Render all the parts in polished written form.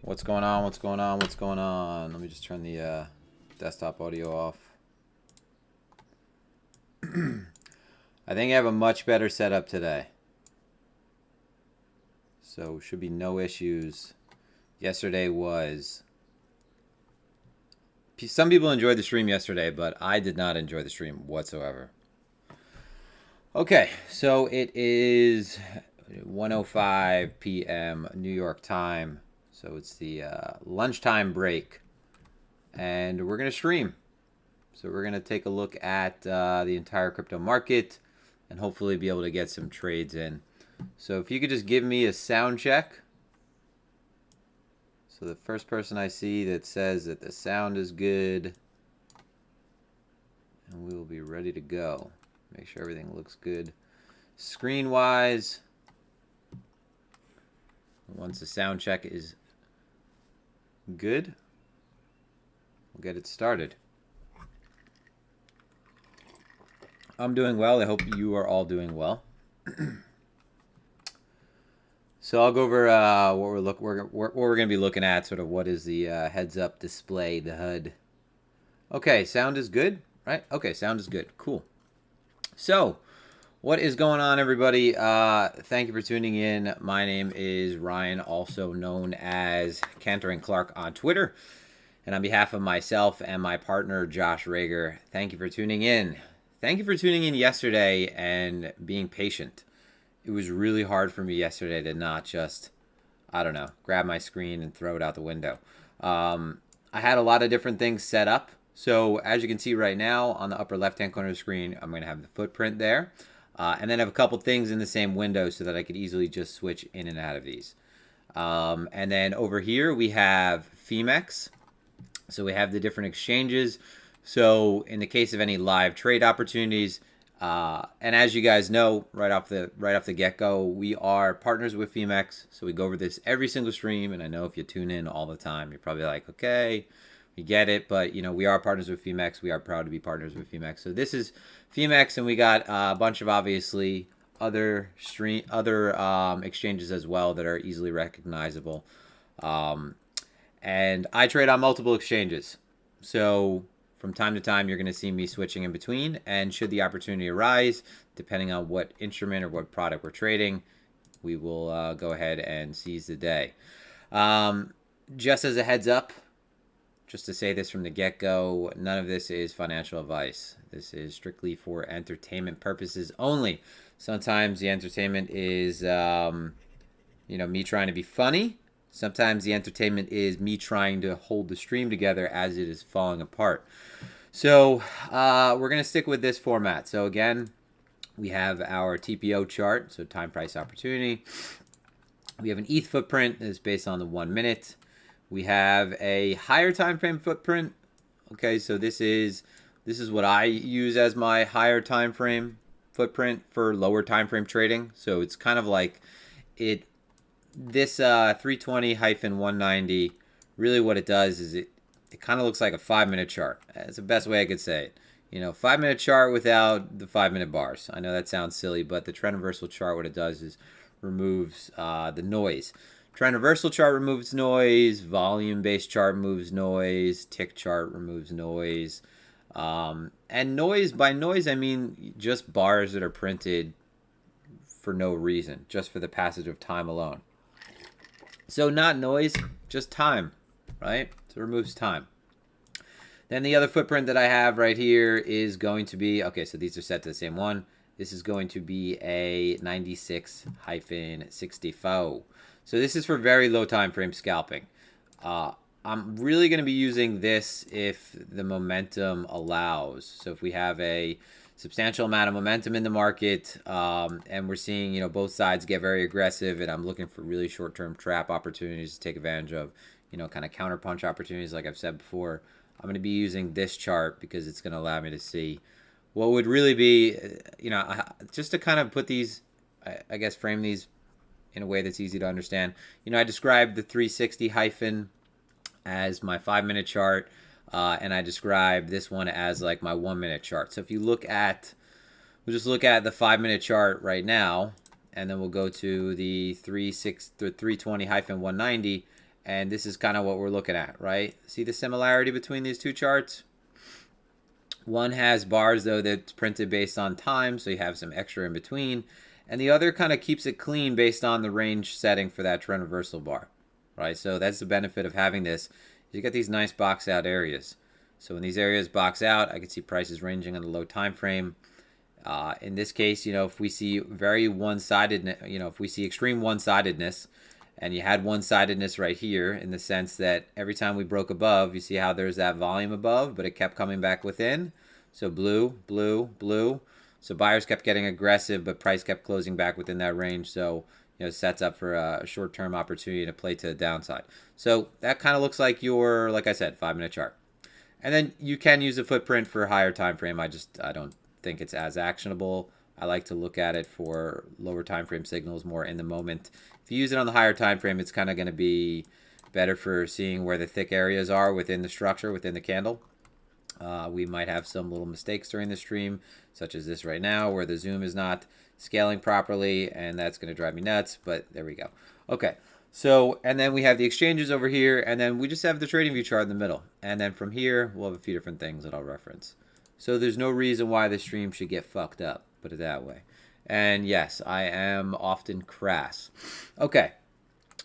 What's going on? What's going on? What's going on? Let me just turn the desktop audio off. I think I have a much better setup today. So should be no issues. Yesterday was... Some people enjoyed the stream yesterday, but I did not enjoy the stream whatsoever. Okay, so it is 1:05 p.m. New York time. So it's the lunchtime break. And we're going to stream. So we're going to take a look at the entire crypto market and hopefully be able to get some trades in. So if you could just give me a sound check. So the first person I see that says that the sound is good, and we will be ready to go. Make sure everything looks good screen-wise. Once the sound check is good, we'll get it started. I'm doing well. I hope you are all doing well. So I'll go over what we're going to be looking at, sort of what is the heads-up display, the HUD. Okay, sound is good, right? Okay, sound is good. Cool. So, what is going on, everybody? Thank you for tuning in. My name is Ryan, also known as Cantor and Clark on Twitter. And on behalf of myself and my partner, Josh Rager, thank you for tuning in. Thank you for tuning in yesterday and being patient. It was really hard for me yesterday to not just, I don't know, grab my screen and throw it out the window. I had a lot of different things set up. So as you can see right now on the upper left-hand corner of the screen, I'm going to have the footprint there. And then have a couple things in the same window so that I could easily just switch in and out of these. And then over here we have Phemex. So we have the different exchanges. So in the case of any live trade opportunities, and as you guys know, right off the get-go, we are partners with Phemex. So we go over this every single stream, and I know if you tune in all the time, you're probably like, okay, we get it, but you know, we are partners with Phemex. We are proud to be partners with Phemex. So this is Phemex, and we got a bunch of obviously other exchanges as well that are easily recognizable. And I trade on multiple exchanges. So from time to time, you're going to see me switching in between. And should the opportunity arise, depending on what instrument or what product we're trading, we will go ahead and seize the day. Just as a heads up, just to say this from the get-go, none of this is financial advice. This is strictly for entertainment purposes only. Sometimes the entertainment is, me trying to be funny. Sometimes the entertainment is me trying to hold the stream together as it is falling apart. So we're going to stick with this format. So again, we have our TPO chart, so time price opportunity. We have an ETH footprint that's based on the 1 minute. We have a higher time frame footprint. Okay, so this is what I use as my higher time frame footprint for lower time frame trading. So it's kind of like this 320-190, really what it does is it kind of looks like a 5-minute chart. That's the best way I could say it. 5-minute chart without the 5-minute bars. I know that sounds silly, but the trend reversal chart, what it does is removes the noise. Trend reversal chart removes noise. Volume-based chart removes noise. Tick chart removes noise. And noise, by noise, I mean just bars that are printed for no reason, just for the passage of time alone. So not noise, just time, right? So it removes time. Then the other footprint that I have right here is going to be, okay, so these are set to the same one. This is going to be a 96-64. So this is for very low time frame scalping. I'm really going to be using this if the momentum allows. So if we have a substantial amount of momentum in the market, and we're seeing, both sides get very aggressive, and I'm looking for really short-term trap opportunities to take advantage of, kind of counterpunch opportunities like I've said before. I'm going to be using this chart because it's going to allow me to see what would really be, just to kind of put these, I guess, frame these in a way that's easy to understand. I described the 360 hyphen as my 5-minute chart. And I describe this one as like my 1-minute chart. So if you look at, we'll just look at the 5-minute chart right now, and then we'll go to the 320-190, and this is kind of what we're looking at, right? See the similarity between these two charts? One has bars, though, that's printed based on time, so you have some extra in between, and the other kind of keeps it clean based on the range setting for that trend reversal bar, right? So that's the benefit of having this. You get these nice box out areas. So when these areas box out, I can see prices ranging on the low time frame. In this case, if we see very one-sided, if we see extreme one-sidedness, and you had one-sidedness right here in the sense that every time we broke above, you see how there's that volume above, but it kept coming back within. So blue, blue, blue. So buyers kept getting aggressive, but price kept closing back within that range. So, sets up for a short-term opportunity to play to the downside. So that kind of looks like your, like I said, 5-minute chart. And then you can use a footprint for a higher time frame. I don't think it's as actionable. I like to look at it for lower time frame signals, more in the moment. If you use it on the higher time frame, it's kind of going to be better for seeing where the thick areas are within the structure, within the candle. We might have some little mistakes during the stream, such as this right now, where the zoom is not scaling properly, and that's going to drive me nuts, but there we go. Okay, so, and then we have the exchanges over here, and then we just have the trading view chart in the middle. And then from here, we'll have a few different things that I'll reference. So there's no reason why the stream should get fucked up, put it that way. And yes, I am often crass. Okay,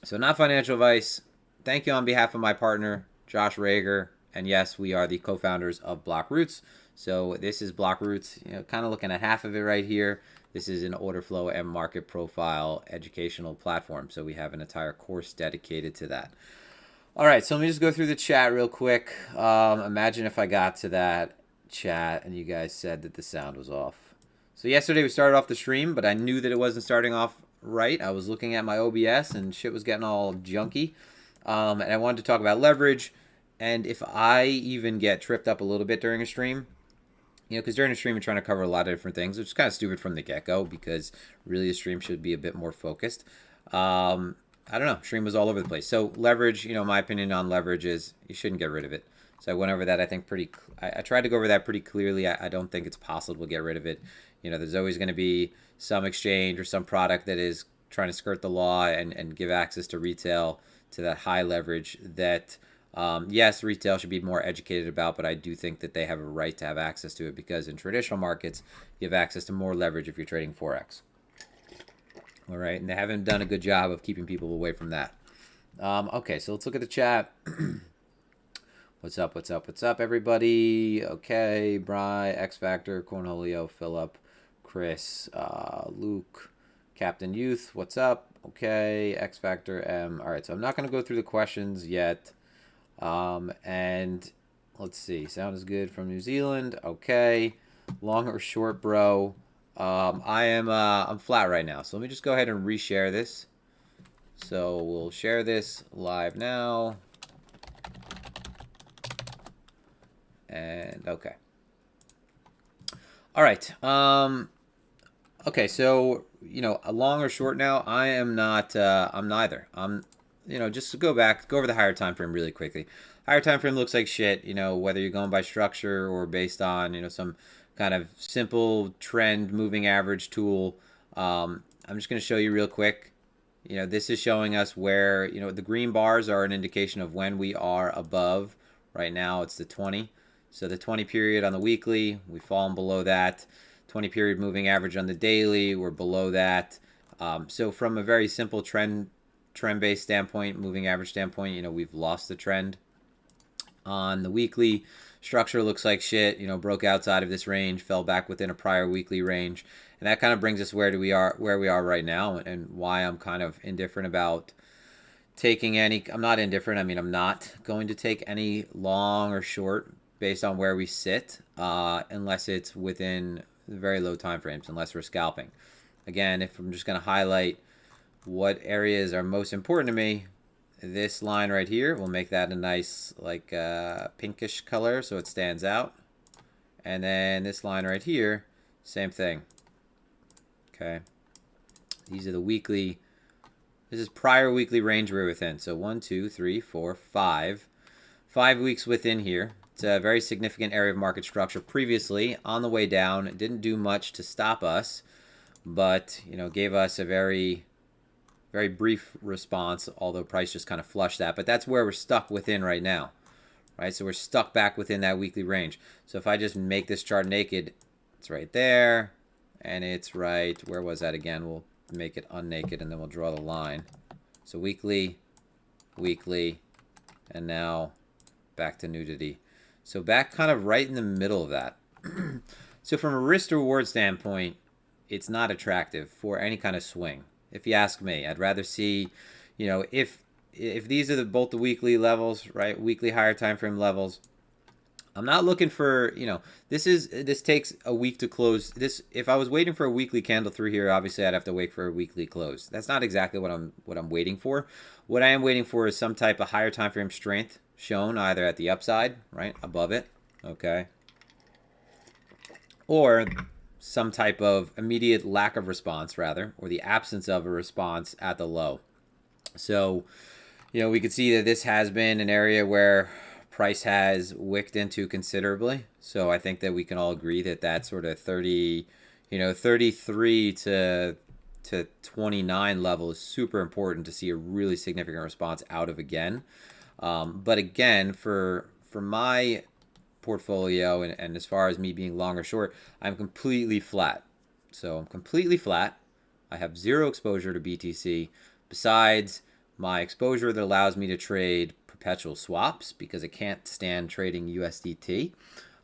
so not financial advice. Thank you on behalf of my partner, Josh Rager. And yes, we are the co-founders of BlockRoots. So this is BlockRoots, kind of looking at half of it right here. This is an order flow and market profile educational platform. So we have an entire course dedicated to that. All right, so let me just go through the chat real quick. Imagine if I got to that chat and you guys said that the sound was off. So yesterday we started off the stream, but I knew that it wasn't starting off right. I was looking at my OBS and shit was getting all junky. And I wanted to talk about leverage. And if I even get tripped up a little bit during a stream, because during a stream, I'm trying to cover a lot of different things, which is kind of stupid from the get-go because really a stream should be a bit more focused. I don't know. Stream was all over the place. So leverage, my opinion on leverage is you shouldn't get rid of it. So I went over that, I think, I tried to go over that pretty clearly. I don't think it's possible to get rid of it. There's always going to be some exchange or some product that is trying to skirt the law and give access to retail to that high leverage that... yes, retail should be more educated about, but I do think that they have a right to have access to it because in traditional markets, you have access to more leverage if you're trading Forex. All right, and they haven't done a good job of keeping people away from that. Okay, so let's look at the chat. What's up, everybody? Okay, Bry, X Factor, Cornholio, Philip, Chris, Luke, Captain Youth, what's up? Okay, X Factor, M. All right, so I'm not going to go through the questions yet. And let's see, sound is good from New Zealand. Okay, long or short, bro. I'm flat right now, so let me just go ahead and reshare this. So we'll share this live now. And okay. All right. Okay, so a long or short now, I am not. I'm neither. Just to go over the higher time frame really quickly. Higher time frame looks like shit, whether you're going by structure or based on, some kind of simple trend moving average tool. I'm just going to show you real quick. This is showing us where, the green bars are an indication of when we are above. Right now it's the 20. So the 20 period on the weekly, we've fallen below that. 20 period moving average on the daily, we're below that. So from a very simple trend-based standpoint, moving average standpoint, we've lost the trend. On the weekly, structure looks like shit, broke outside of this range, fell back within a prior weekly range. And that kind of brings us where we are right now, and why I'm kind of indifferent about taking any. I'm not indifferent. I mean, I'm not going to take any long or short based on where we sit, unless it's within very low time frames, unless we're scalping. Again, if I'm just going to highlight what areas are most important to me, this line right here, we'll make that a nice pinkish color so it stands out. And then this line right here, same thing. Okay, these are the weekly. This is prior weekly range we're within. So 1, 2, 3, 4, 5. 5 weeks within here. It's a very significant area of market structure. Previously, on the way down, it didn't do much to stop us, but gave us a very brief response, although price just kind of flushed that. But that's where we're stuck within right now, right? So we're stuck back within that weekly range. So if I just make this chart naked, it's right there, and it's right, where was that again? We'll make it unnaked, and then we'll draw the line. So weekly, and now back to nudity. So back kind of right in the middle of that. So from a risk to reward standpoint, it's not attractive for any kind of swing. If you ask me, I'd rather see, if these are both the weekly levels, right? Weekly higher time frame levels, I'm not looking for, this takes a week to close. This, if I was waiting for a weekly candle through here, obviously I'd have to wait for a weekly close. That's not exactly what I'm waiting for. What I am waiting for is some type of higher time frame strength shown either at the upside, right, above it, okay, or some type of immediate lack of response, rather, or the absence of a response at the low. So, we could see that this has been an area where price has wicked into considerably. So I think that we can all agree that that sort of 33 to 29 level is super important to see a really significant response out of again. But again, for my portfolio and as far as me being long or short, I'm completely flat. So I'm completely flat. I have zero exposure to BTC besides my exposure that allows me to trade perpetual swaps because I can't stand trading USDT.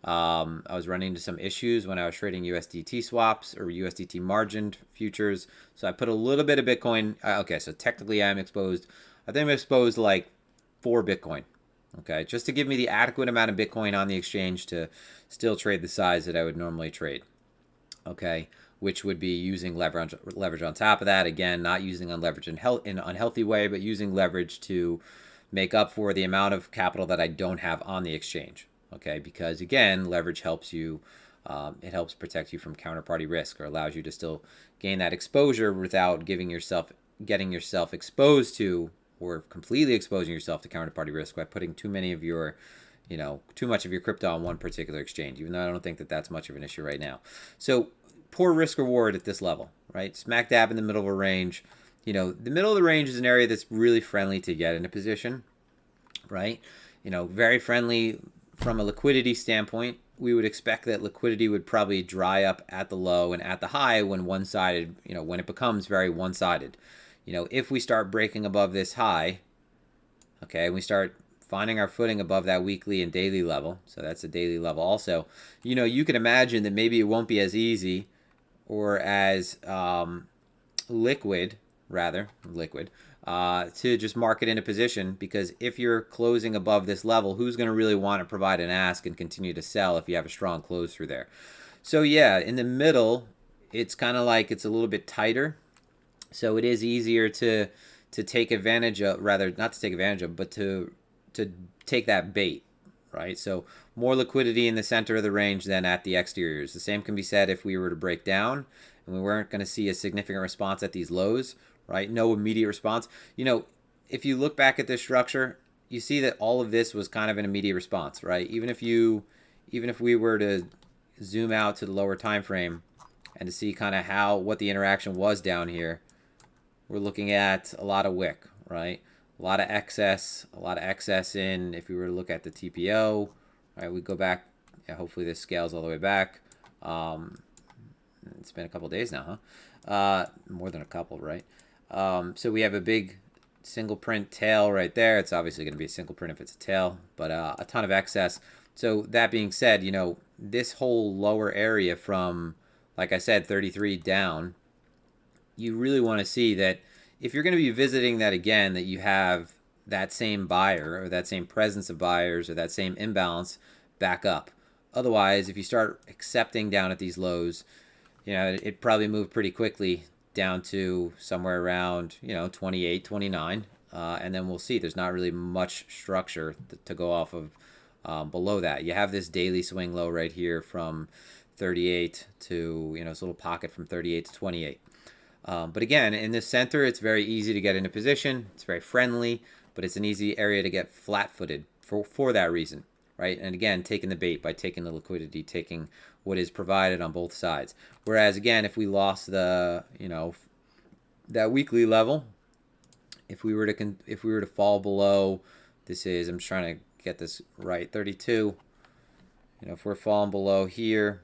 I was running into some issues when I was trading USDT swaps or USDT margined futures. So I put a little bit of Bitcoin. Okay, so technically I'm exposed. I think I'm exposed to like 4 Bitcoin. Okay, just to give me the adequate amount of Bitcoin on the exchange to still trade the size that I would normally trade. Okay, which would be using leverage on top of that. Again, not using leverage in an unhealthy way, but using leverage to make up for the amount of capital that I don't have on the exchange. Okay, because again, leverage helps you. It helps protect you from counterparty risk, or allows you to still gain that exposure without getting yourself exposed to, or completely exposing yourself to counterparty risk by putting too much of your crypto on one particular exchange, even though I don't think that that's much of an issue right now. So poor risk reward at this level, right? Smack dab in the middle of a range. The middle of the range is an area that's really friendly to get in a position, right? Very friendly from a liquidity standpoint. We would expect that liquidity would probably dry up at the low and at the high when one-sided, when it becomes very one-sided. If we start breaking above this high, okay, and we start finding our footing above that weekly and daily level, so that's a daily level also, you can imagine that maybe it won't be as easy or as liquid, to just mark it in a position, because if you're closing above this level, who's going to really want to provide an ask and continue to sell if you have a strong close through there? So yeah, in the middle, it's kind of like it's a little bit tighter. So it is easier to take advantage of, rather not to take advantage of, but to take that bait, right? So more liquidity in the center of the range than at the exteriors. The same can be said if we were to break down and we weren't going to see a significant response at these lows, right? No immediate response. If you look back at this structure, you see that all of this was kind of an immediate response, right? Even if we were to zoom out to the lower time frame and to see kind of what the interaction was down here, we're looking at a lot of wick, right? A lot of excess in, if we were to look at the TPO, right? We go back, hopefully this scales all the way back. It's been a couple days now, huh? More than a couple, right? So we have a big single print tail right there. It's obviously going to be a single print if it's a tail, but a ton of excess. So that being said, this whole lower area from, like I said, 33 down, you really want to see that if you're going to be visiting that again, that you have that same buyer or that same presence of buyers or that same imbalance back up. Otherwise, if you start accepting down at these lows, it probably moved pretty quickly down to somewhere around 28, 29, and then we'll see. There's not really much structure to go off of below that. You have this daily swing low right here from 38 to this little pocket from 38 to 28. But again, in the center, it's very easy to get into position. It's very friendly, but it's an easy area to get flat-footed for that reason, right? And again, taking the bait by taking the liquidity, taking what is provided on both sides. Whereas again, if we lost the that weekly level, if we were to fall below, this is, I'm just trying to get this right, 32. If we're falling below here,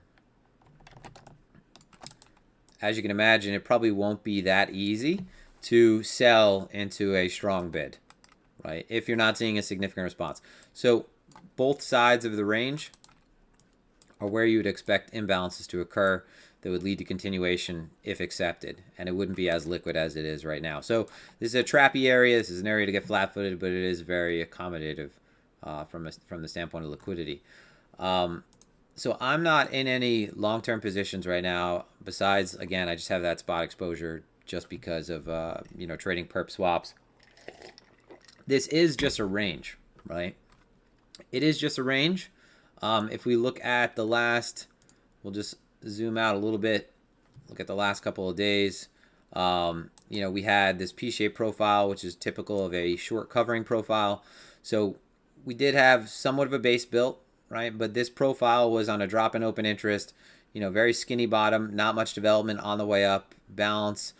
as you can imagine, it probably won't be that easy to sell into a strong bid, right? If you're not seeing a significant response. So both sides of the range are where you would expect imbalances to occur that would lead to continuation if accepted, and it wouldn't be as liquid as it is right now. So this is a trappy area. This is an area to get flat-footed, but it is very accommodative from the standpoint of liquidity. So I'm not in any long-term positions right now. Besides, again, I just have that spot exposure just because of trading perp swaps. This is just a range, right? It is just a range. If we look at the last, we'll just zoom out a little bit. Look at the last couple of days. We had this P-shaped profile, which is typical of a short covering profile. So we did have somewhat of a base built, right? But this profile was on a drop in open interest, very skinny bottom, not much development on the way up, balance.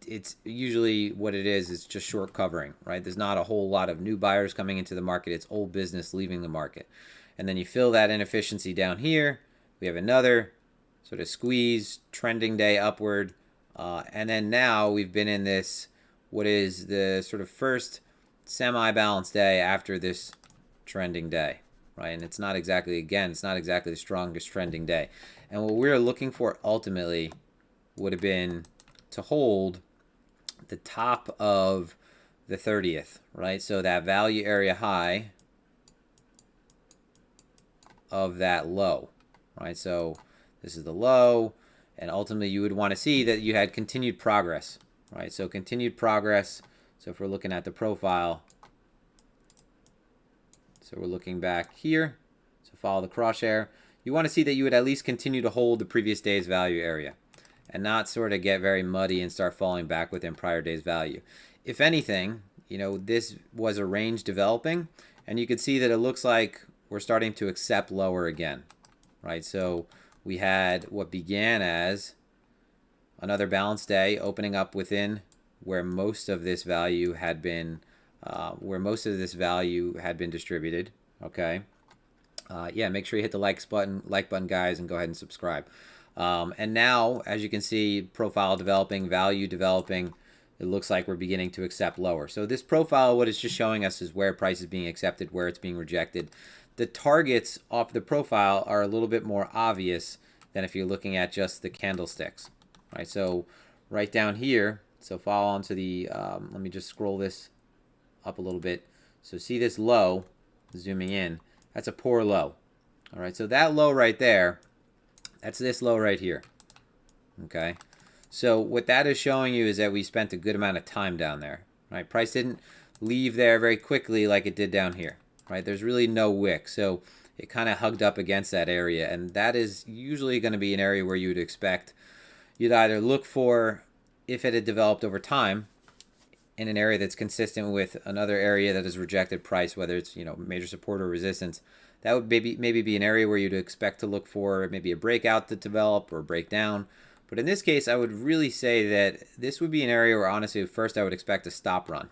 It's usually what it is just short covering, right? There's not a whole lot of new buyers coming into the market. It's old business leaving the market. And then you fill that inefficiency down here. We have another sort of squeeze, trending day upward. And then now we've been in this, what is the sort of first semi-balanced day after this trending day, right? And it's not exactly the strongest trending day. And what we're looking for ultimately would have been to hold the top of the 30th, right? So that value area high of that low, right? So this is the low, and ultimately you would want to see that you had continued progress, right? So continued progress. So if we're looking at the profile, so we're looking back here, so follow the crosshair. You want to see that you would at least continue to hold the previous day's value area and not sort of get very muddy and start falling back within prior day's value. If anything, this was a range developing, and you could see that it looks like we're starting to accept lower again, right? So we had what began as another balanced day opening up within where most of this value had been distributed. Okay. Make sure you hit the like button, guys, and go ahead and subscribe. And now, as you can see, profile developing, value developing, it looks like we're beginning to accept lower. So this profile, what it's just showing us is where price is being accepted, where it's being rejected. The targets off the profile are a little bit more obvious than if you're looking at just the candlesticks, right? So right down here, so follow on to the, let me just scroll this up a little bit. So see this low, zooming in, that's a poor low. All right, so that low right there, that's this low right here. Okay, so what that is showing you is that we spent a good amount of time down there, right? Price didn't leave there very quickly like it did down here, right? There's really no wick, so it kind of hugged up against that area, and that is usually going to be an area where you would expect you'd either look for, if it had developed over time, in an area that's consistent with another area that has rejected price, whether it's major support or resistance, that would maybe be an area where you'd expect to look for maybe a breakout to develop or break down. But in this case, I would really say that this would be an area where honestly first I would expect a stop run.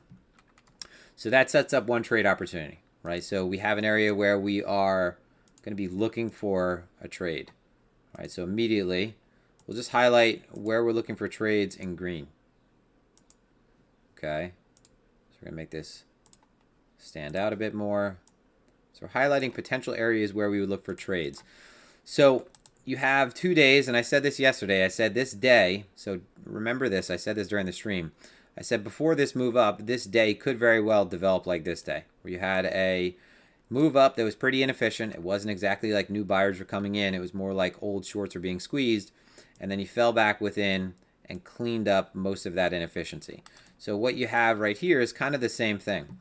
So that sets up one trade opportunity, right? So we have an area where we are going to be looking for a trade, right? So immediately we'll just highlight where we're looking for trades in green. Okay, so we're going to make this stand out a bit more. So we're highlighting potential areas where we would look for trades. So you have 2 days, and I said this yesterday. I said this day, so remember this, I said this during the stream. I said before this move up, this day could very well develop like this day, where you had a move up that was pretty inefficient. It wasn't exactly like new buyers were coming in. It was more like old shorts were being squeezed, and then you fell back within and cleaned up most of that inefficiency. So what you have right here is kind of the same thing,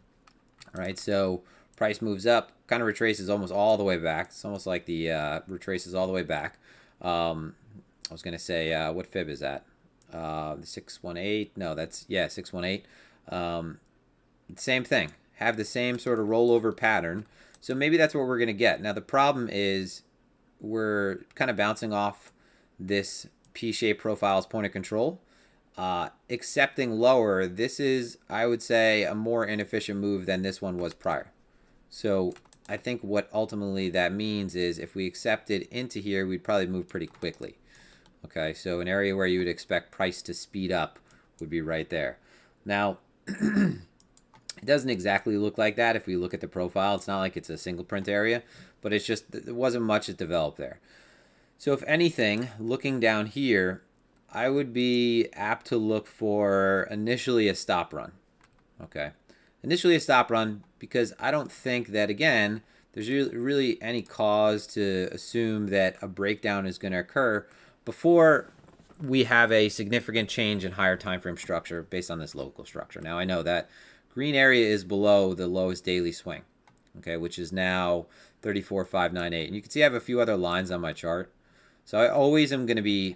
right? So price moves up, kind of retraces almost all the way back. It's almost like the retraces all the way back. I was going to say, what fib is that? The 618? No, that's, 618. Same thing. Have the same sort of rollover pattern. So maybe that's what we're going to get. Now, the problem is we're kind of bouncing off this P-shaped profile's point of control. Accepting lower, this is, I would say, a more inefficient move than this one was prior. So I think what ultimately that means is if we accepted into here, we'd probably move pretty quickly. Okay, so an area where you would expect price to speed up would be right there. Now, it doesn't exactly look like that if we look at the profile. It's not like it's a single print area, but it's just, there wasn't much that developed there. So if anything, looking down here, I would be apt to look for initially a stop run. Okay, initially a stop run, because I don't think that, again, there's really any cause to assume that a breakdown is going to occur before we have a significant change in higher time frame structure based on this local structure. Now I know that green area is below the lowest daily swing, okay, which is now 34,598. And you can see I have a few other lines on my chart. So I'm always going to be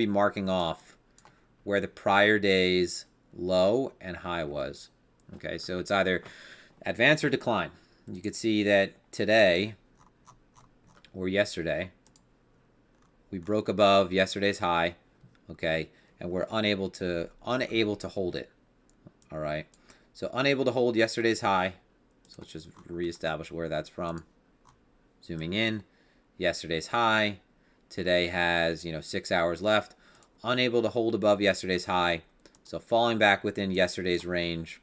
marking off where the prior day's low and high was. Okay, so it's either advance or decline. You can see that today or yesterday we broke above yesterday's high, okay, and we're unable to hold it. All right, so unable to hold yesterday's high. So let's just reestablish where that's from. Zooming in, yesterday's high. Today has 6 hours left. Unable to hold above yesterday's high, so falling back within yesterday's range.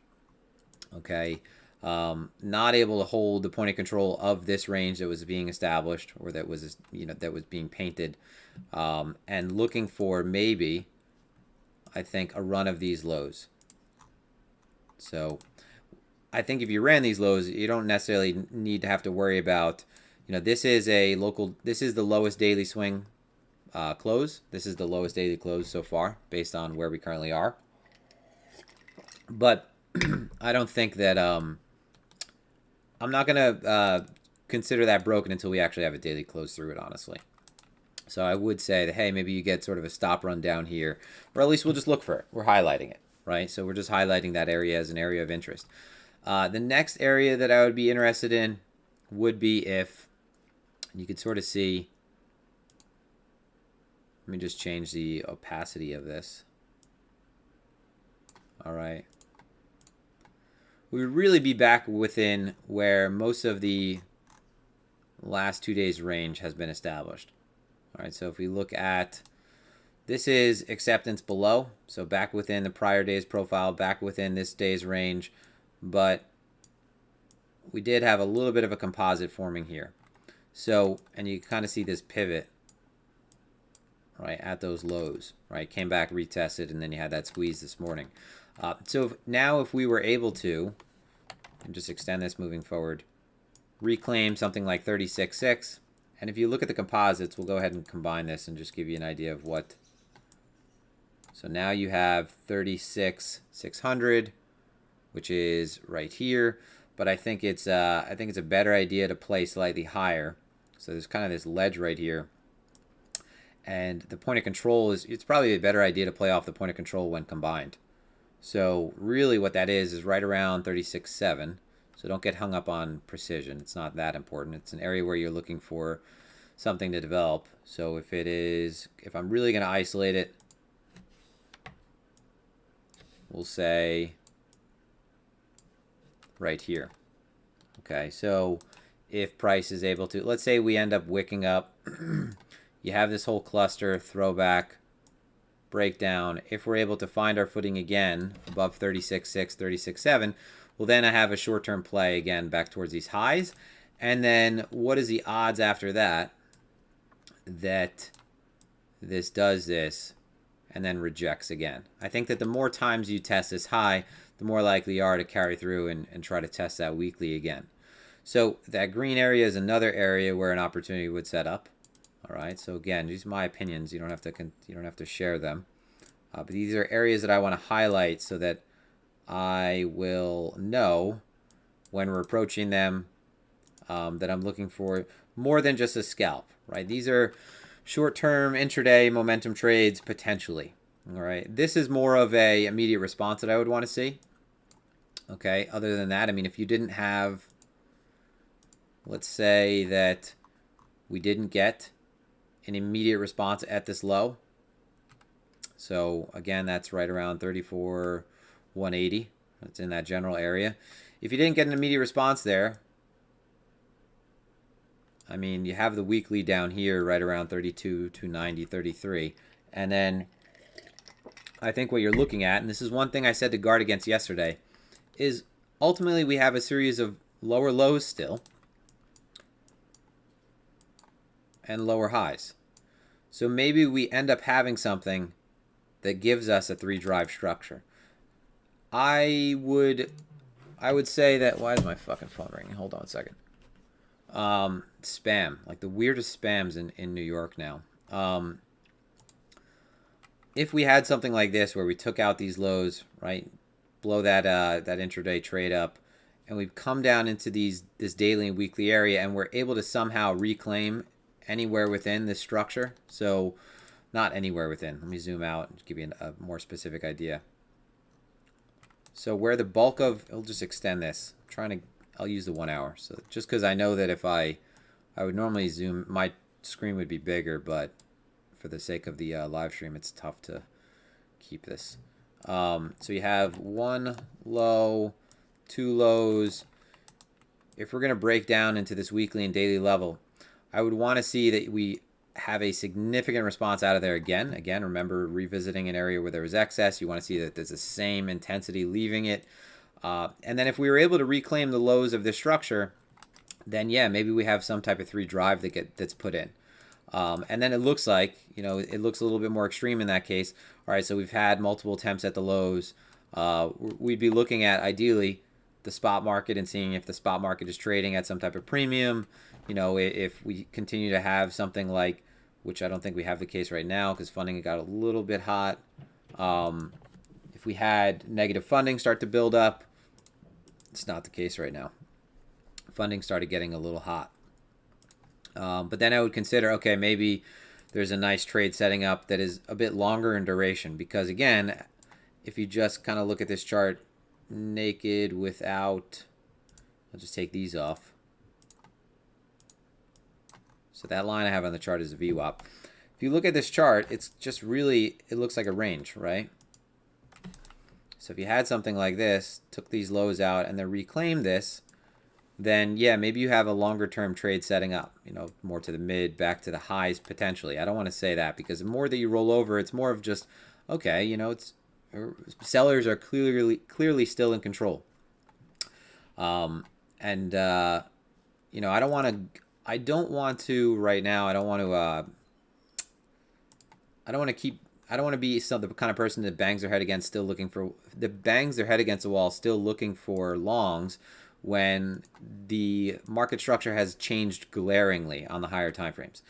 Okay, not able to hold the point of control of this range that was being established, or that was that was being painted, and looking for maybe, I think, a run of these lows. So I think if you ran these lows, you don't necessarily need to have to worry about, this is the lowest daily swing close. This is the lowest daily close so far based on where we currently are. But I don't think that I'm not going to consider that broken until we actually have a daily close through it, honestly. So I would say that, hey, maybe you get sort of a stop run down here, or at least we'll just look for it. We're highlighting it, right? So we're just highlighting that area as an area of interest. The next area that I would be interested in would be if you could sort of see, let me just change the opacity of this. All right. We would really be back within where most of the last 2 days range has been established. All right, so if we look at, this is acceptance below, so back within the prior day's profile, back within this day's range, but we did have a little bit of a composite forming here. So, and you kind of see this pivot, right, at those lows, right, came back, retested, and then you had that squeeze this morning. So now if we were able to, and just extend this moving forward, reclaim something like 36.6, and if you look at the composites, we'll go ahead and combine this and just give you an idea of what. So now you have 36,600, which is right here, but I think it's a better idea to play slightly higher. So there's kind of this ledge right here, and the point of control it's probably a better idea to play off the point of control when combined. So really what that is right around 36.7. So don't get hung up on precision. It's not that important. It's an area where you're looking for something to develop. So if I'm really going to isolate it, we'll say right here. Okay, so if price is able to, let's say we end up wicking up, you have this whole cluster, throwback, breakdown. If we're able to find our footing again above 36.6, 36.7, well, then I have a short-term play again back towards these highs. And then what is the odds after that this does this and then rejects again? I think that the more times you test this high, the more likely you are to carry through and try to test that weekly again. So that green area is another area where an opportunity would set up. All right, so again, these are my opinions. You don't have to share them, but these are areas that I want to highlight so that I will know when we're approaching them that I'm looking for more than just a scalp. Right, these are short-term intraday momentum trades potentially. All right, this is more of a immediate response that I would want to see. Okay, other than that, I mean, if you didn't have, let's say that we didn't get an immediate response at this low. So again, that's right around 34,180. That's in that general area. If you didn't get an immediate response there, I mean, you have the weekly down here right around 32,290, 33. And then I think what you're looking at, and this is one thing I said to guard against yesterday, is ultimately we have a series of lower lows still and lower highs. So maybe we end up having something that gives us a 3-drive structure. I would say that, why is my fucking phone ringing? Hold on a second. Spam, like the weirdest spams in New York now. If we had something like this where we took out these lows, right, blow that intraday trade up, and we've come down into this daily and weekly area, and we're able to somehow reclaim anywhere within this structure. So not anywhere within. Let me zoom out and give you a more specific idea. So where the bulk of, I'll just extend this. I'll use the 1 hour. So just because I know that if I would normally zoom, my screen would be bigger, but for the sake of the live stream, it's tough to keep this. So you have one low, two lows. If we're going to break down into this weekly and daily level, I would want to see that we have a significant response out of there again. Again, remember, revisiting an area where there was excess, you want to see that there's the same intensity leaving it. And then if we were able to reclaim the lows of this structure, then yeah, maybe we have some type of 3 drive that's put in. And then it looks like, it looks a little bit more extreme in that case. All right, so we've had multiple attempts at the lows. We'd be looking at, ideally, the spot market and seeing if the spot market is trading at some type of premium. If we continue to have something like, which I don't think we have the case right now because funding got a little bit hot. If we had negative funding start to build up, it's not the case right now. Funding started getting a little hot. But then I would consider, okay, maybe there's a nice trade setting up that is a bit longer in duration. Because again, if you just kind of look at this chart naked without, I'll just take these off. So that line I have on the chart is a VWAP. If you look at this chart, it's just really, it looks like a range, right? So if you had something like this, took these lows out and then reclaimed this, then yeah, maybe you have a longer term trade setting up, more to the mid, back to the highs potentially. I don't want to say that because the more that you roll over, it's more of just, okay, it's sellers are clearly still in control. I don't want to right now. I don't want to be the kind of person that bangs their head against the wall, still looking for longs when the market structure has changed glaringly on the higher time frames.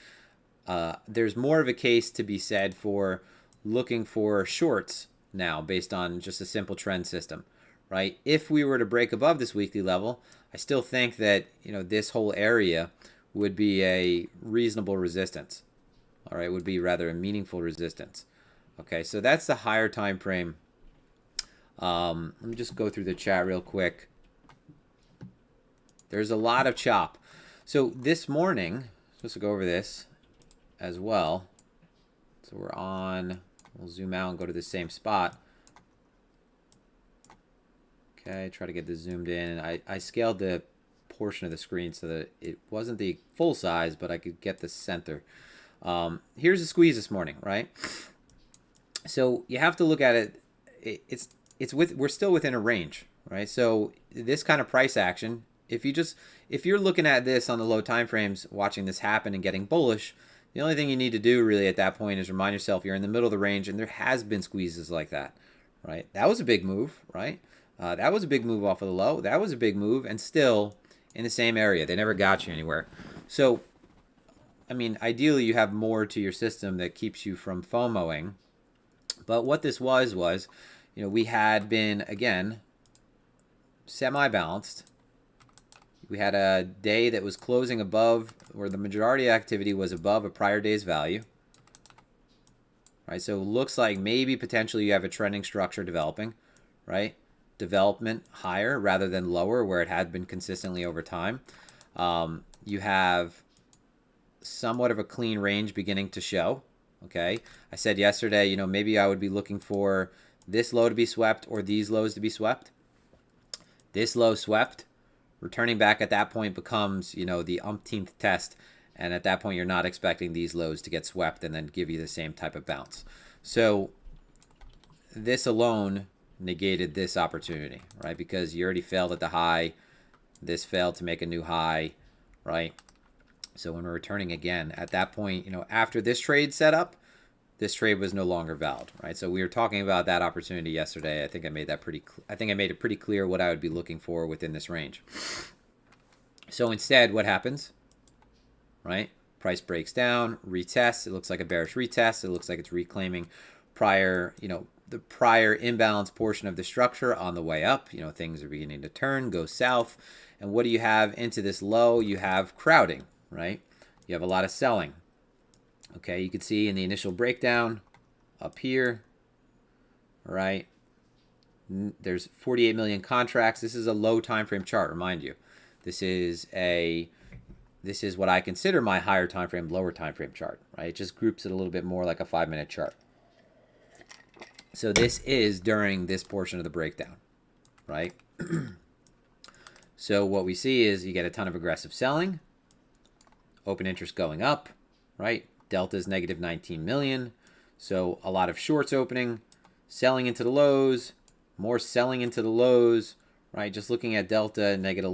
There's more of a case to be said for looking for shorts now based on just a simple trend system, right? If we were to break above this weekly level, I still think that this whole area would be a reasonable resistance. All right, would be rather a meaningful resistance. Okay, so that's the higher time frame. Let me just go through the chat real quick. There's a lot of chop. So this morning, supposed to go over this as well. So we'll zoom out and go to the same spot. Okay, try to get this zoomed in. I scaled the portion of the screen so that it wasn't the full size, but I could get the center. Here's a squeeze this morning, right? So you have to look at it. We're still within a range, right? So this kind of price action, if you're looking at this on the low time frames, watching this happen and getting bullish, the only thing you need to do really at that point is remind yourself you're in the middle of the range, and there has been squeezes like that, right? That was a big move, right? That was a big move off of the low. That was a big move, and still in the same area. They never got you anywhere. So, I mean, ideally you have more to your system that keeps you from FOMOing. But what this was, we had been, again, semi-balanced. We had a day that was closing above, where the majority of activity was above a prior day's value. Right, so it looks like maybe potentially you have a trending structure developing, right? Development higher rather than lower where it had been consistently over time. You have somewhat of a clean range beginning to show. Okay, I said yesterday, maybe I would be looking for this low to be swept or these lows to be swept. This low swept, returning back at that point becomes, the umpteenth test. And at that point, you're not expecting these lows to get swept and then give you the same type of bounce. So this alone negated this opportunity, right? Because you already failed at the high. This failed to make a new high, right? So when we're returning again, at that point, after this trade set up, this trade was no longer valid, right? So we were talking about that opportunity yesterday. I think I made it pretty clear what I would be looking for within this range. So instead, what happens, right? Price breaks down, retests. It looks like a bearish retest. It looks like it's reclaiming prior, the prior imbalance portion of the structure on the way up. Things are beginning to turn, go south. And what do you have into this low? You have crowding, right? You have a lot of selling. Okay, you can see in the initial breakdown up here, right? There's 48 million contracts. This is a low time frame chart, remind you. This is what I consider my higher time frame, lower time frame chart, right? It just groups it a little bit more like a 5-minute chart. So this is during this portion of the breakdown, right? So what we see is you get a ton of aggressive selling, open interest going up, right? Delta is negative 19 million. So a lot of shorts opening, selling into the lows, more selling into the lows, right? Just looking at Delta, negative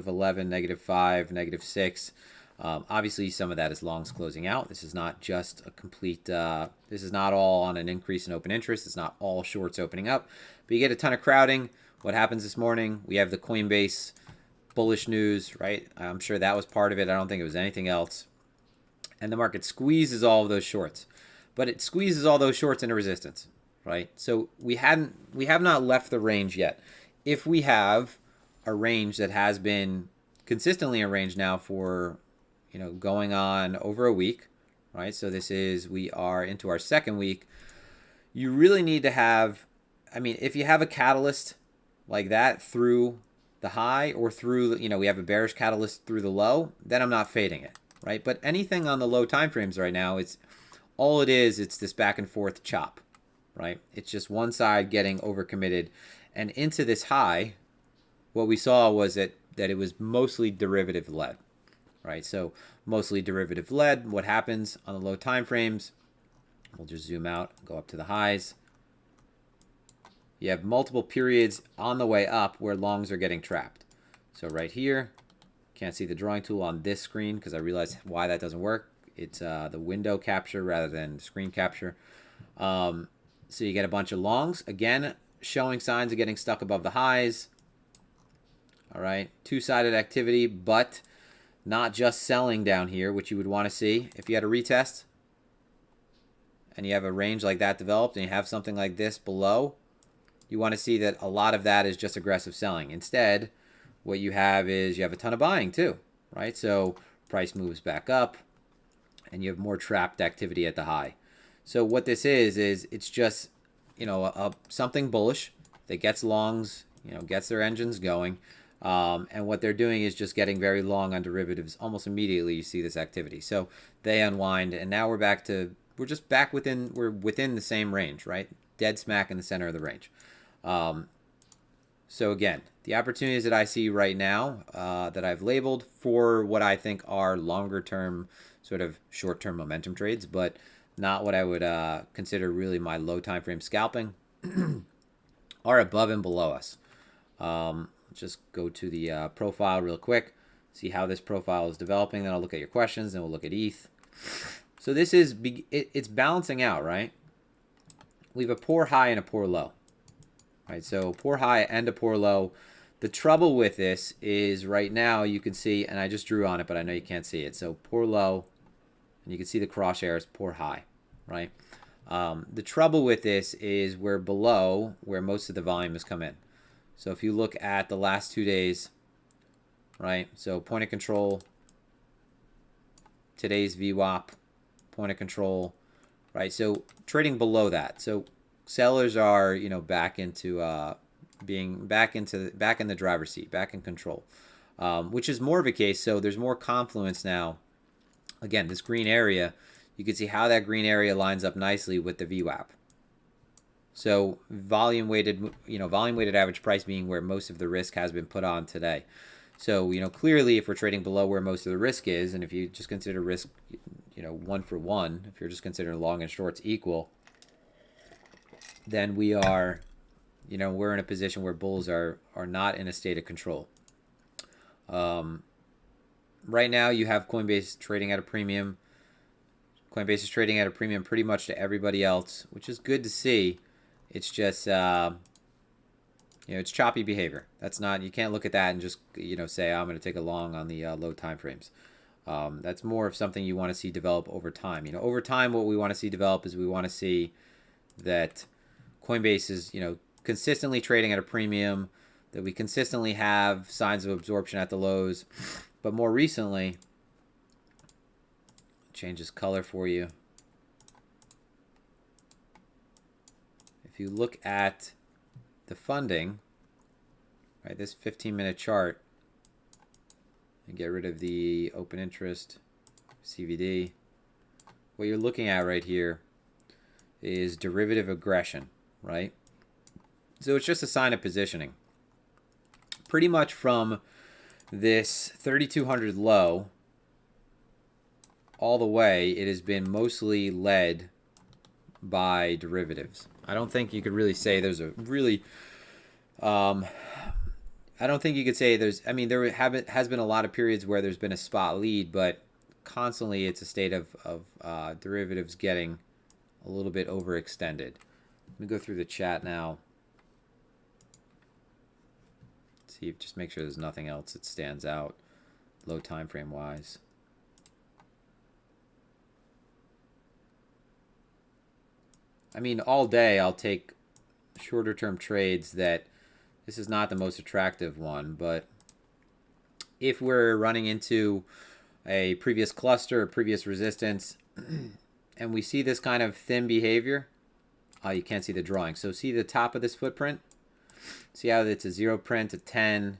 11, negative 5, negative 6. Obviously, some of that is longs closing out. This is not just a complete, this is not all on an increase in open interest. It's not all shorts opening up. But you get a ton of crowding. What happens this morning? We have the Coinbase bullish news, right? I'm sure that was part of it. I don't think it was anything else. And the market squeezes all of those shorts. But it squeezes all those shorts into resistance, right? So we have not left the range yet. If we have a range that has been consistently a range now for, going on over a week, right? So we are into our second week. You really need to have, if you have a catalyst like that through the high or through, we have a bearish catalyst through the low, then I'm not fading it, right? But anything on the low time frames right now, it's this back and forth chop, right? It's just one side getting overcommitted. And into this high, what we saw was that it was mostly derivative led, right? So mostly derivative led. What happens on the low time frames? We'll just zoom out, go up to the highs. You have multiple periods on the way up where longs are getting trapped. So right here, can't see the drawing tool on this screen because I realized why that doesn't work. It's the window capture rather than screen capture. So you get a bunch of longs. Again, showing signs of getting stuck above the highs. All right, two-sided activity, but not just selling down here, which you would want to see. If you had a retest and you have a range like that developed and you have something like this below, you want to see that a lot of that is just aggressive selling. Instead, what you have is you have a ton of buying too, right? So price moves back up and you have more trapped activity at the high. So what this is it's just, something bullish that gets longs, gets their engines going. And what they're doing is just getting very long on derivatives. Almost immediately you see this activity. So they unwind and now we're within the same range, right? Dead smack in the center of the range. So again, the opportunities that I see right now that I've labeled for what I think are longer term, sort of short term momentum trades, but not what I would consider really my low time frame scalping, are above and below us. Just go to the profile real quick, see how this profile is developing. Then I'll look at your questions, and we'll look at ETH. So this is it's balancing out, right? We have a poor high and a poor low, right? So poor high and a poor low. The trouble with this is right now you can see, and I just drew on it, but I know you can't see it. So poor low, and you can see the crosshairs, poor high, right? The trouble with this is we're below where most of the volume has come in. So if you look at the last 2 days, right? So point of control, today's VWAP, point of control, right? So trading below that. So sellers are, back into being back in the driver's seat, back in control, which is more of a case. So there's more confluence now. Again, this green area, you can see how that green area lines up nicely with the VWAP. So volume weighted average price being where most of the risk has been put on today. So, clearly if we're trading below where most of the risk is, and if you just consider risk, 1 for 1, if you're just considering long and shorts equal, then we are, we're in a position where bulls are not in a state of control. Right now you have Coinbase trading at a premium. Coinbase is trading at a premium pretty much to everybody else, which is good to see. It's just, it's choppy behavior. That's not, you can't look at that and just, say, I'm going to take a long on the low time frames. That's more of something you want to see develop over time. Over time, what we want to see develop is we want to see that Coinbase is, consistently trading at a premium, that we consistently have signs of absorption at the lows. But more recently, change this color for you. If you look at the funding, right, this 15-minute chart, and get rid of the open interest, CVD, what you're looking at right here is derivative aggression, right? So it's just a sign of positioning. Pretty much from this 3,200 low all the way, it has been mostly led by derivatives. I don't think you could really say there's a really, I don't think you could say there's, there has been a lot of periods where there's been a spot lead, but constantly it's a state of derivatives getting a little bit overextended. Let me go through the chat now. See, just make sure there's nothing else that stands out low time frame wise. All day I'll take shorter term trades that this is not the most attractive one, but if we're running into a previous cluster or previous resistance and we see this kind of thin behavior, you can't see the drawing. So see the top of this footprint? See how it's a 0 print, a 10,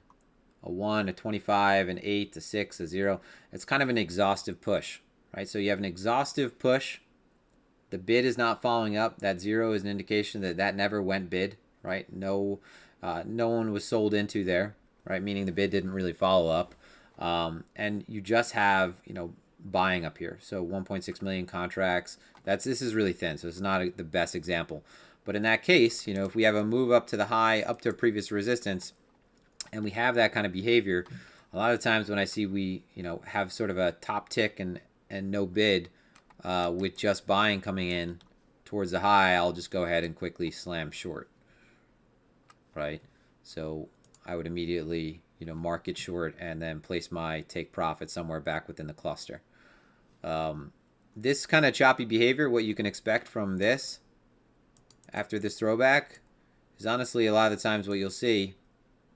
a 1, a 25, an 8, a 6, a 0. It's kind of an exhaustive push, right? So you have an exhaustive push. The bid is not following up. That 0 is an indication that that never went bid, right? No one was sold into there, right? Meaning the bid didn't really follow up. And you just have, buying up here. So 1.6 million contracts. This is really thin, so it's not the best example. But in that case, if we have a move up to the high, up to a previous resistance, and we have that kind of behavior, a lot of times when I see we, have sort of a top tick and no bid, with just buying coming in towards the high, I'll just go ahead and quickly slam short, right? So I would immediately, market short and then place my take profit somewhere back within the cluster. This kind of choppy behavior, what you can expect from this after this throwback is honestly a lot of the times what you'll see.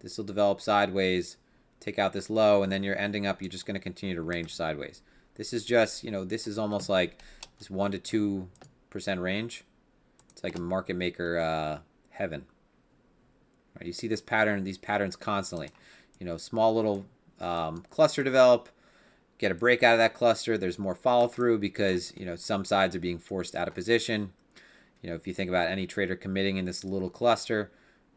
This will develop sideways, take out this low, and then you're just going to continue to range sideways. This is just, this is almost like this 1 to 2% range. It's like a market maker heaven. Right? You see this pattern, these patterns constantly. Small little cluster develop, get a break out of that cluster. There's more follow through because, some sides are being forced out of position. If you think about any trader committing in this little cluster,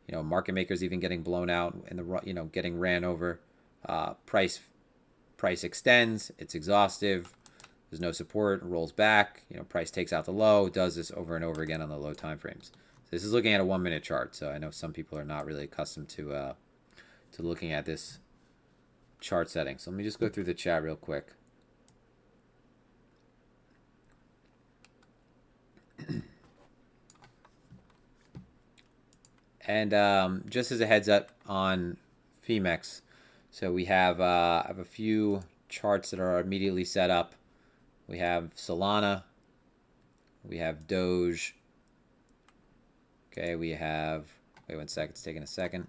market makers even getting blown out in the, getting ran over. Price extends, it's exhaustive, there's no support, rolls back, price takes out the low, does this over and over again on the low time frames. So this is looking at a 1 minute chart, so I know some people are not really accustomed to looking at this chart setting. So let me just go through the chat real quick. And just as a heads up on Phemex, so we have I have a few charts that are immediately set up. We have Solana, we have Doge. Okay, we have, wait 1 second, it's taking a second.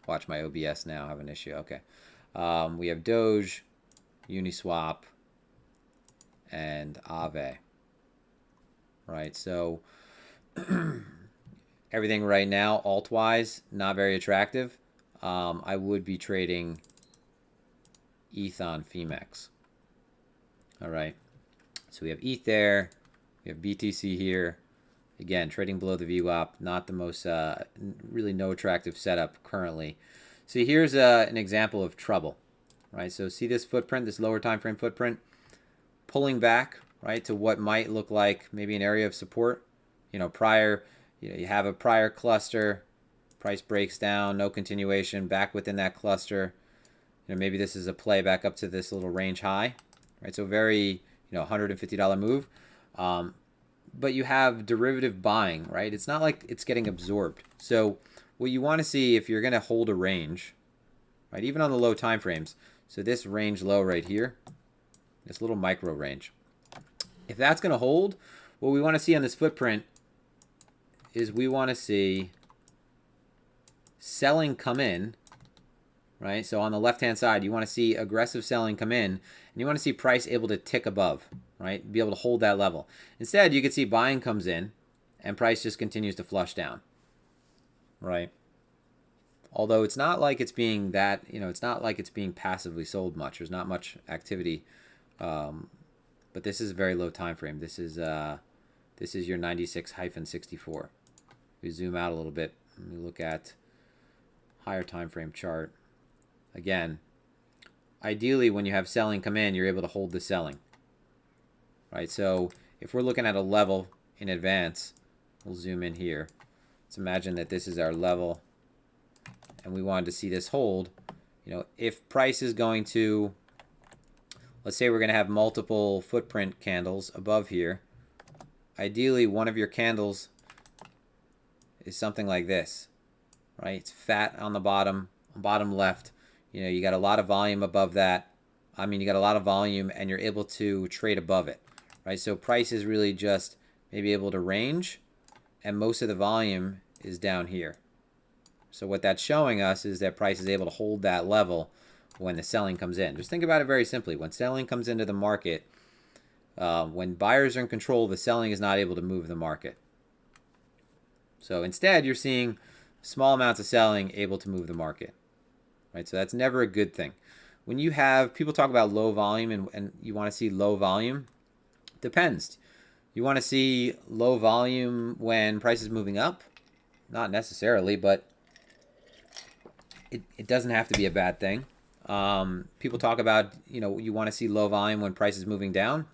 Watch my OBS now, I have an issue. Okay, we have Doge, Uniswap, and Aave. Right, so everything right now, alt-wise, not very attractive. I would be trading ETH on Phemex. All right, so we have ETH there, we have BTC here. Again, trading below the VWAP, not the most, really no attractive setup currently. So here's an example of trouble, right? So see this footprint, this lower time frame footprint, pulling back, right, to what might look like maybe an area of support. Prior, you have a prior cluster, price breaks down, no continuation, back within that cluster. Maybe this is a play back up to this little range high, right? So very, $150 move. but you have derivative buying, right? It's not like it's getting absorbed. So what you want to see if you're going to hold a range, right, even on the low time frames, so this range low right here, this little micro range, if that's going to hold, what we want to see on this footprint is we want to see selling come in, right? So on the left-hand side, you want to see aggressive selling come in, and you want to see price able to tick above, right? Be able to hold that level. Instead, you can see buying comes in, and price just continues to flush down, right? Although it's not like it's being that, it's not like it's being passively sold much. There's not much activity, but this is a very low time frame. This is your 96-64. We zoom out a little bit. We look at higher time frame chart. Again, ideally when you have selling come in, you're able to hold the selling, right? So if we're looking at a level in advance, we'll zoom in here. Let's imagine that this is our level, and we wanted to see this hold. If price is going to, let's say we're going to have multiple footprint candles above here, ideally one of your candles is something like this, right? It's fat on the bottom left. You got a lot of volume above that. You got a lot of volume, and you're able to trade above it, right? So price is really just maybe able to range, and most of the volume is down here. So what that's showing us is that price is able to hold that level when the selling comes in. Just think about it very simply. When selling comes into the market, when buyers are in control, the selling is not able to move the market. So instead, you're seeing small amounts of selling able to move the market, right? So that's never a good thing. When you have people talk about low volume and you want to see low volume, depends. You want to see low volume when price is moving up? Not necessarily, but it doesn't have to be a bad thing. People talk about, you want to see low volume when price is moving down.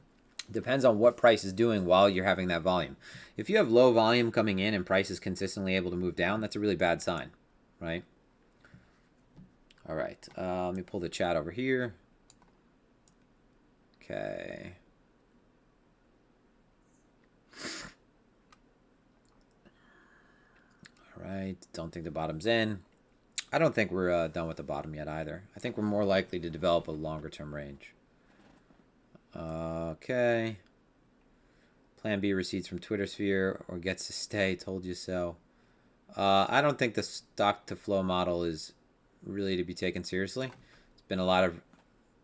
Depends on what price is doing while you're having that volume. If you have low volume coming in and price is consistently able to move down, that's a really bad sign, right? All right, let me pull the chat over here. Okay. All right, don't think the bottom's in. I don't think we're done with the bottom yet either. I think we're more likely to develop a longer term range. Okay. Plan B receipts from Twitter sphere or gets to stay. Told you so. I don't think the stock to flow model is really to be taken seriously. There's been a lot of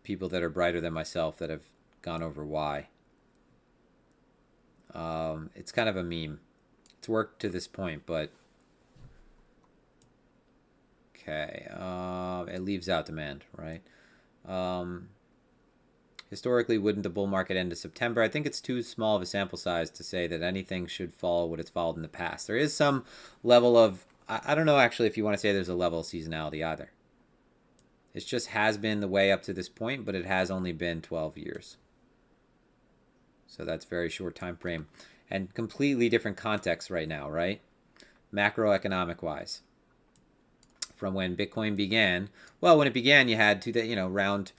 people that are brighter than myself that have gone over why. It's kind of a meme. It's worked to this point, but okay. It leaves out demand, right? Historically, wouldn't the bull market end in September? I think it's too small of a sample size to say that anything should follow what it's followed in the past. There is some level of, I don't know actually if you want to say there's a level of seasonality either. It just has been the way up to this point, but it has only been 12 years. So that's very short time frame and completely different context right now, right? Macroeconomic wise. From when Bitcoin began, well, when it began, you had around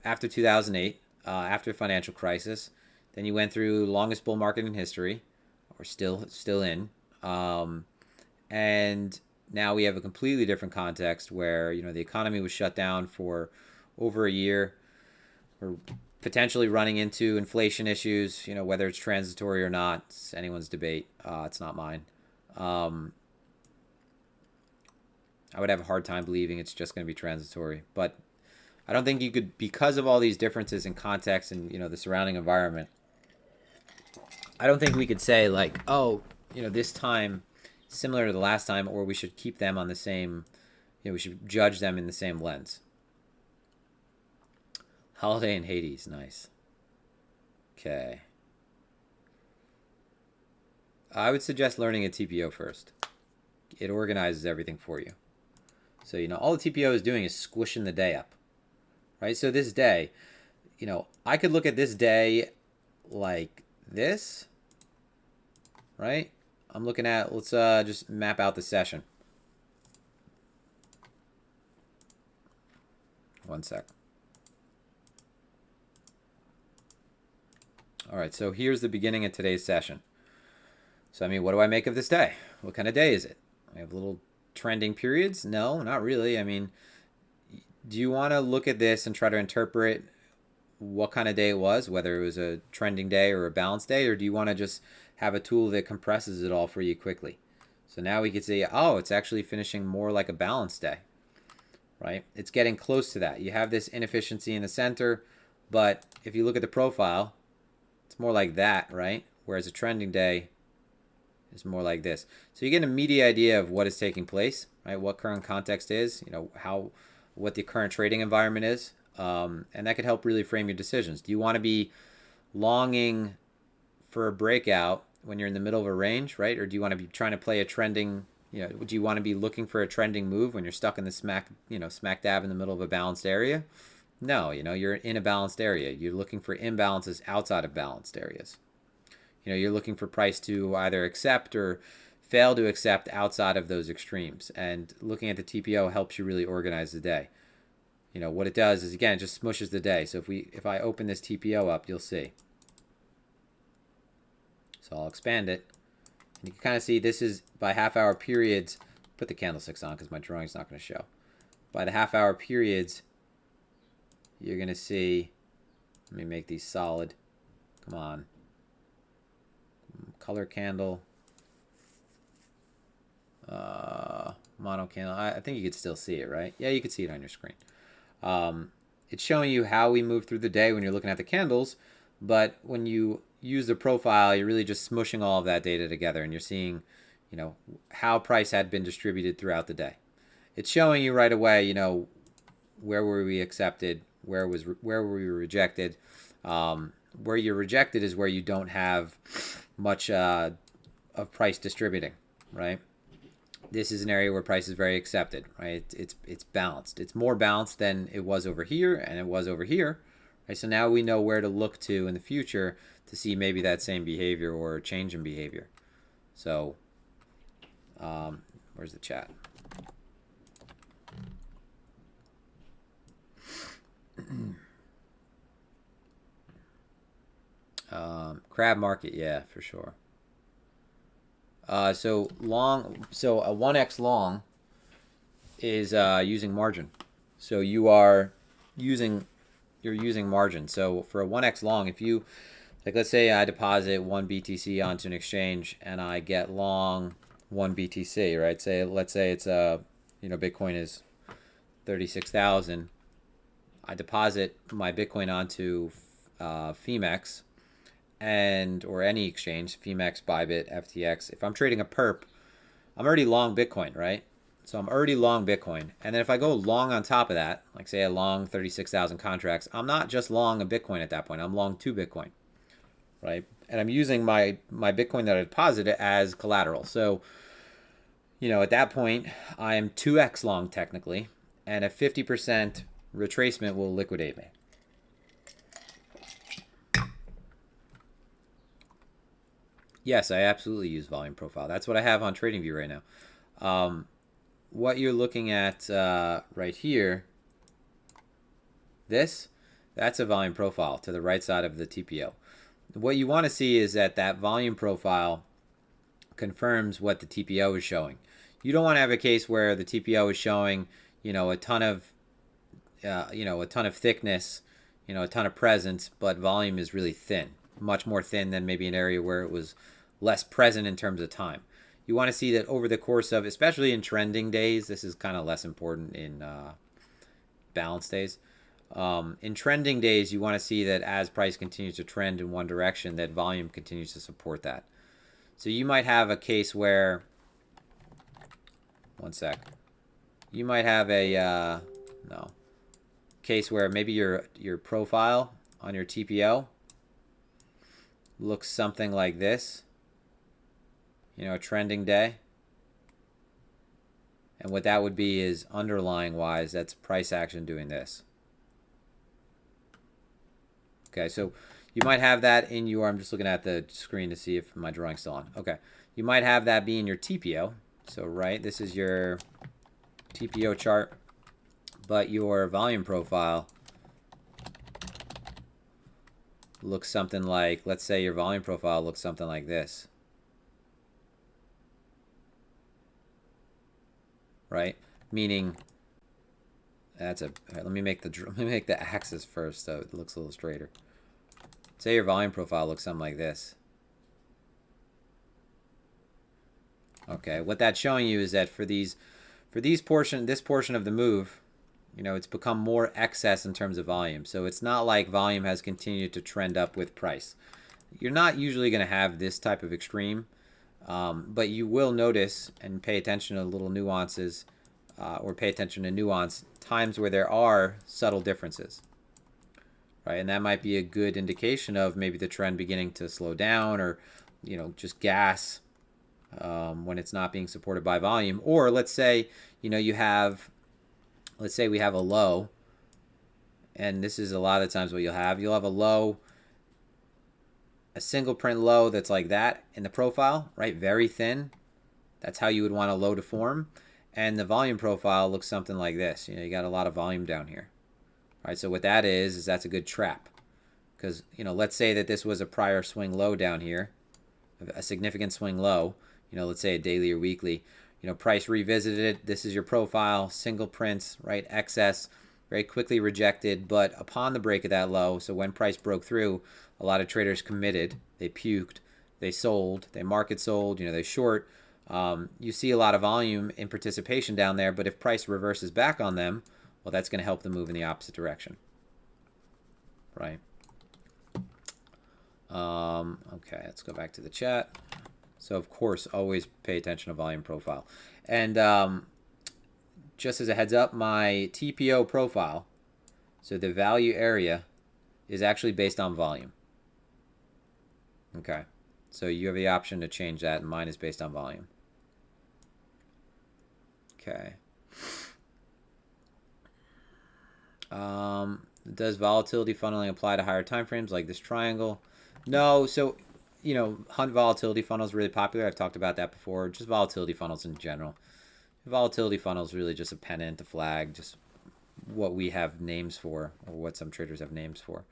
after 2008, after the financial crisis, then you went through the longest bull market in history, or still in, and now we have a completely different context where the economy was shut down for over a year. We're potentially running into inflation issues. Whether it's transitory or not, it's anyone's debate. It's not mine. I would have a hard time believing it's just going to be transitory, but I don't think you could, because of all these differences in context and the surrounding environment, I don't think we could say like, oh, this time similar to the last time, or we should keep them on the same, we should judge them in the same lens. Holiday in Hades, nice. Okay. I would suggest learning a TPO first. It organizes everything for you. So, all the TPO is doing is squishing the day up. Right? So this day, I could look at this day like this, right? I'm looking at, let's just map out the session. One sec. All right, so here's the beginning of today's session. So, I mean, what do I make of this day? What kind of day is it? I have little trending periods? No, not really. I mean, do you want to look at this and try to interpret what kind of day it was, whether it was a trending day or a balanced day, or do you want to just have a tool that compresses it all for you quickly? So now we can see, oh, it's actually finishing more like a balanced day, right? It's getting close to that. You have this inefficiency in the center, but if you look at the profile, it's more like that, right? Whereas a trending day is more like this. So you get an immediate idea of what is taking place, right? What current context is, what the current trading environment is. And that could help really frame your decisions. Do you want to be longing for a breakout when you're in the middle of a range, right? Or do you want to be trying to play a trending, do you want to be looking for a trending move when you're stuck in the smack dab in the middle of a balanced area? No, you're in a balanced area. You're looking for imbalances outside of balanced areas. You're looking for price to either accept or fail to accept outside of those extremes. And looking at the TPO helps you really organize the day. What it does is, again, it just smushes the day. So if I open this TPO up, you'll see. So I'll expand it. And you can kind of see this is by half-hour periods. Put the candlesticks on because my drawing's not going to show. By the half-hour periods, you're going to see, let me make these solid. Come on. Color candle. Mono candle. I think you could still see it, right? Yeah, you can see it on your screen. It's showing you how we move through the day when you're looking at the candles, but when you use the profile, you're really just smushing all of that data together, and you're seeing, how price had been distributed throughout the day. It's showing you right away, where were we accepted, where were we rejected. Where you're rejected is where you don't have much of price distributing, right? This is an area where price is very accepted, right? It's balanced. It's more balanced than it was over here and it was over here, right? So now we know where to look to in the future to see maybe that same behavior or change in behavior. So, where's the chat? Crab market, yeah, for sure. So a 1x long is using margin. So you're using margin. So for a 1x long, if you, like, let's say I deposit 1 BTC onto an exchange and I get long 1 BTC, right? Let's say it's Bitcoin is 36,000. I deposit my Bitcoin onto Phemex or any exchange, Phemex, Bybit, FTX. If I'm trading a perp, I'm already long Bitcoin, right? So I'm already long Bitcoin. And then if I go long on top of that, like say I long 36,000 contracts, I'm not just long a Bitcoin at that point. I'm long 2 Bitcoin, right? And I'm using my Bitcoin that I deposited as collateral. So, at that point, I am 2x long technically, and a 50% retracement will liquidate me. Yes, I absolutely use volume profile. That's what I have on TradingView right now. What you're looking at right here, that's a volume profile to the right side of the TPO. What you want to see is that volume profile confirms what the TPO is showing. You don't want to have a case where the TPO is showing, a ton of thickness, a ton of presence, but volume is really thin, much more thin than maybe an area where it was less present in terms of time. You want to see that over the course of, especially in trending days, this is kind of less important in balance days. In trending days, you want to see that as price continues to trend in one direction, that volume continues to support that. So you might have a case where, one sec, you might have a case where maybe your profile on your TPO looks something like this. A trending day. And what that would be is underlying wise, that's price action doing this. Okay, so you might have that in I'm just looking at the screen to see if my drawing's still on. Okay, you might have that be in your TPO. So, right, this is your TPO chart, but your volume profile looks something like, let's say your volume profile looks something like this. right? Meaning that's a, all right, let me make the axis first so it looks a little straighter. Say your volume profile looks something like this. Okay, what that's showing you is that for this portion of the move, you know, it's become more excess in terms of volume. So it's not like volume has continued to trend up with price. You're not usually going to have this type of extreme, but you will notice and pay attention to little nuances, or pay attention to nuance times where there are subtle differences, right? And that might be a good indication of maybe the trend beginning to slow down, or, you know, just gas when it's not being supported by volume. Or let's say, you know, let's say we have a low, and this is a lot of the times what you'll have a low, a single print low that's like that in the profile, right? Very thin. That's how you would want a low to form. And the volume profile looks something like this. You know, you got a lot of volume down here. All right, so what that is that's a good trap. Because, you know, let's say that this was a prior swing low down here, a significant swing low, you know, let's say a daily or weekly. You know, price revisited it. This is your profile, single prints, right? Excess, very quickly rejected. But upon the break of that low, so when price broke through, a lot of traders committed. They puked. They sold. They market sold. You know, they short. You see a lot of volume in participation down there, but if price reverses back on them, well, that's going to help them move in the opposite direction, right? Okay, let's go back to the chat. So, of course, always pay attention to volume profile. And just as a heads up, my TPO profile, so the value area, is actually based on volume. Okay, so you have the option to change that, and mine is based on volume. Okay. Does volatility funneling apply to higher time frames like this triangle? No. So, you know, Hunt volatility funnel is really popular. I've talked about that before. Just volatility funnels in general. Volatility funnel is really just a pennant, a flag, just what we have names for, or what some traders have names for.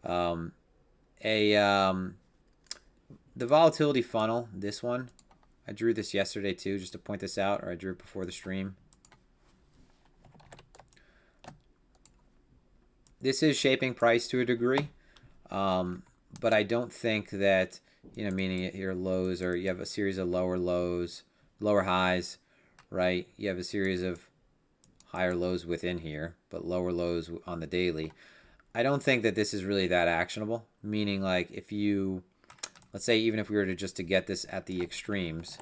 The volatility funnel, this one, I drew this yesterday too, just to point this out, or I drew it before the stream. This is shaping price to a degree, but I don't think that, you know, meaning your lows, or you have a series of lower lows, lower highs, right? You have a series of higher lows within here, but lower lows on the daily. I don't think that this is really that actionable, meaning like if you, let's say even if we were to just to get this at the extremes,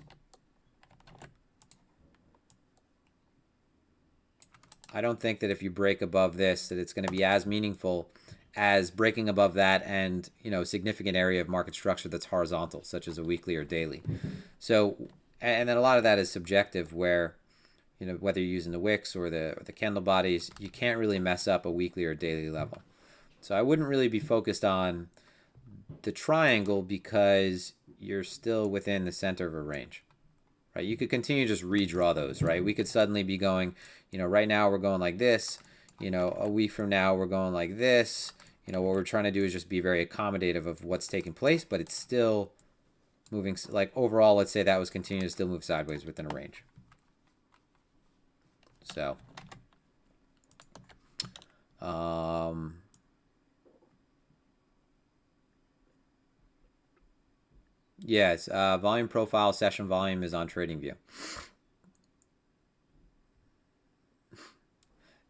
I don't think that if you break above this that it's going to be as meaningful as breaking above that and, you know, significant area of market structure that's horizontal, such as a weekly or daily. So, and then a lot of that is subjective, where, you know, whether you're using the wicks or the candle bodies, you can't really mess up a weekly or daily level. So I wouldn't really be focused on the triangle because you're still within the center of a range, right? You could continue to just redraw those, right? We could suddenly be going, you know, right now we're going like this, you know, a week from now we're going like this. You know, what we're trying to do is just be very accommodative of what's taking place, but it's still moving. Like overall, let's say that was continuing to still move sideways within a range. So, yes, volume profile, session volume is on TradingView.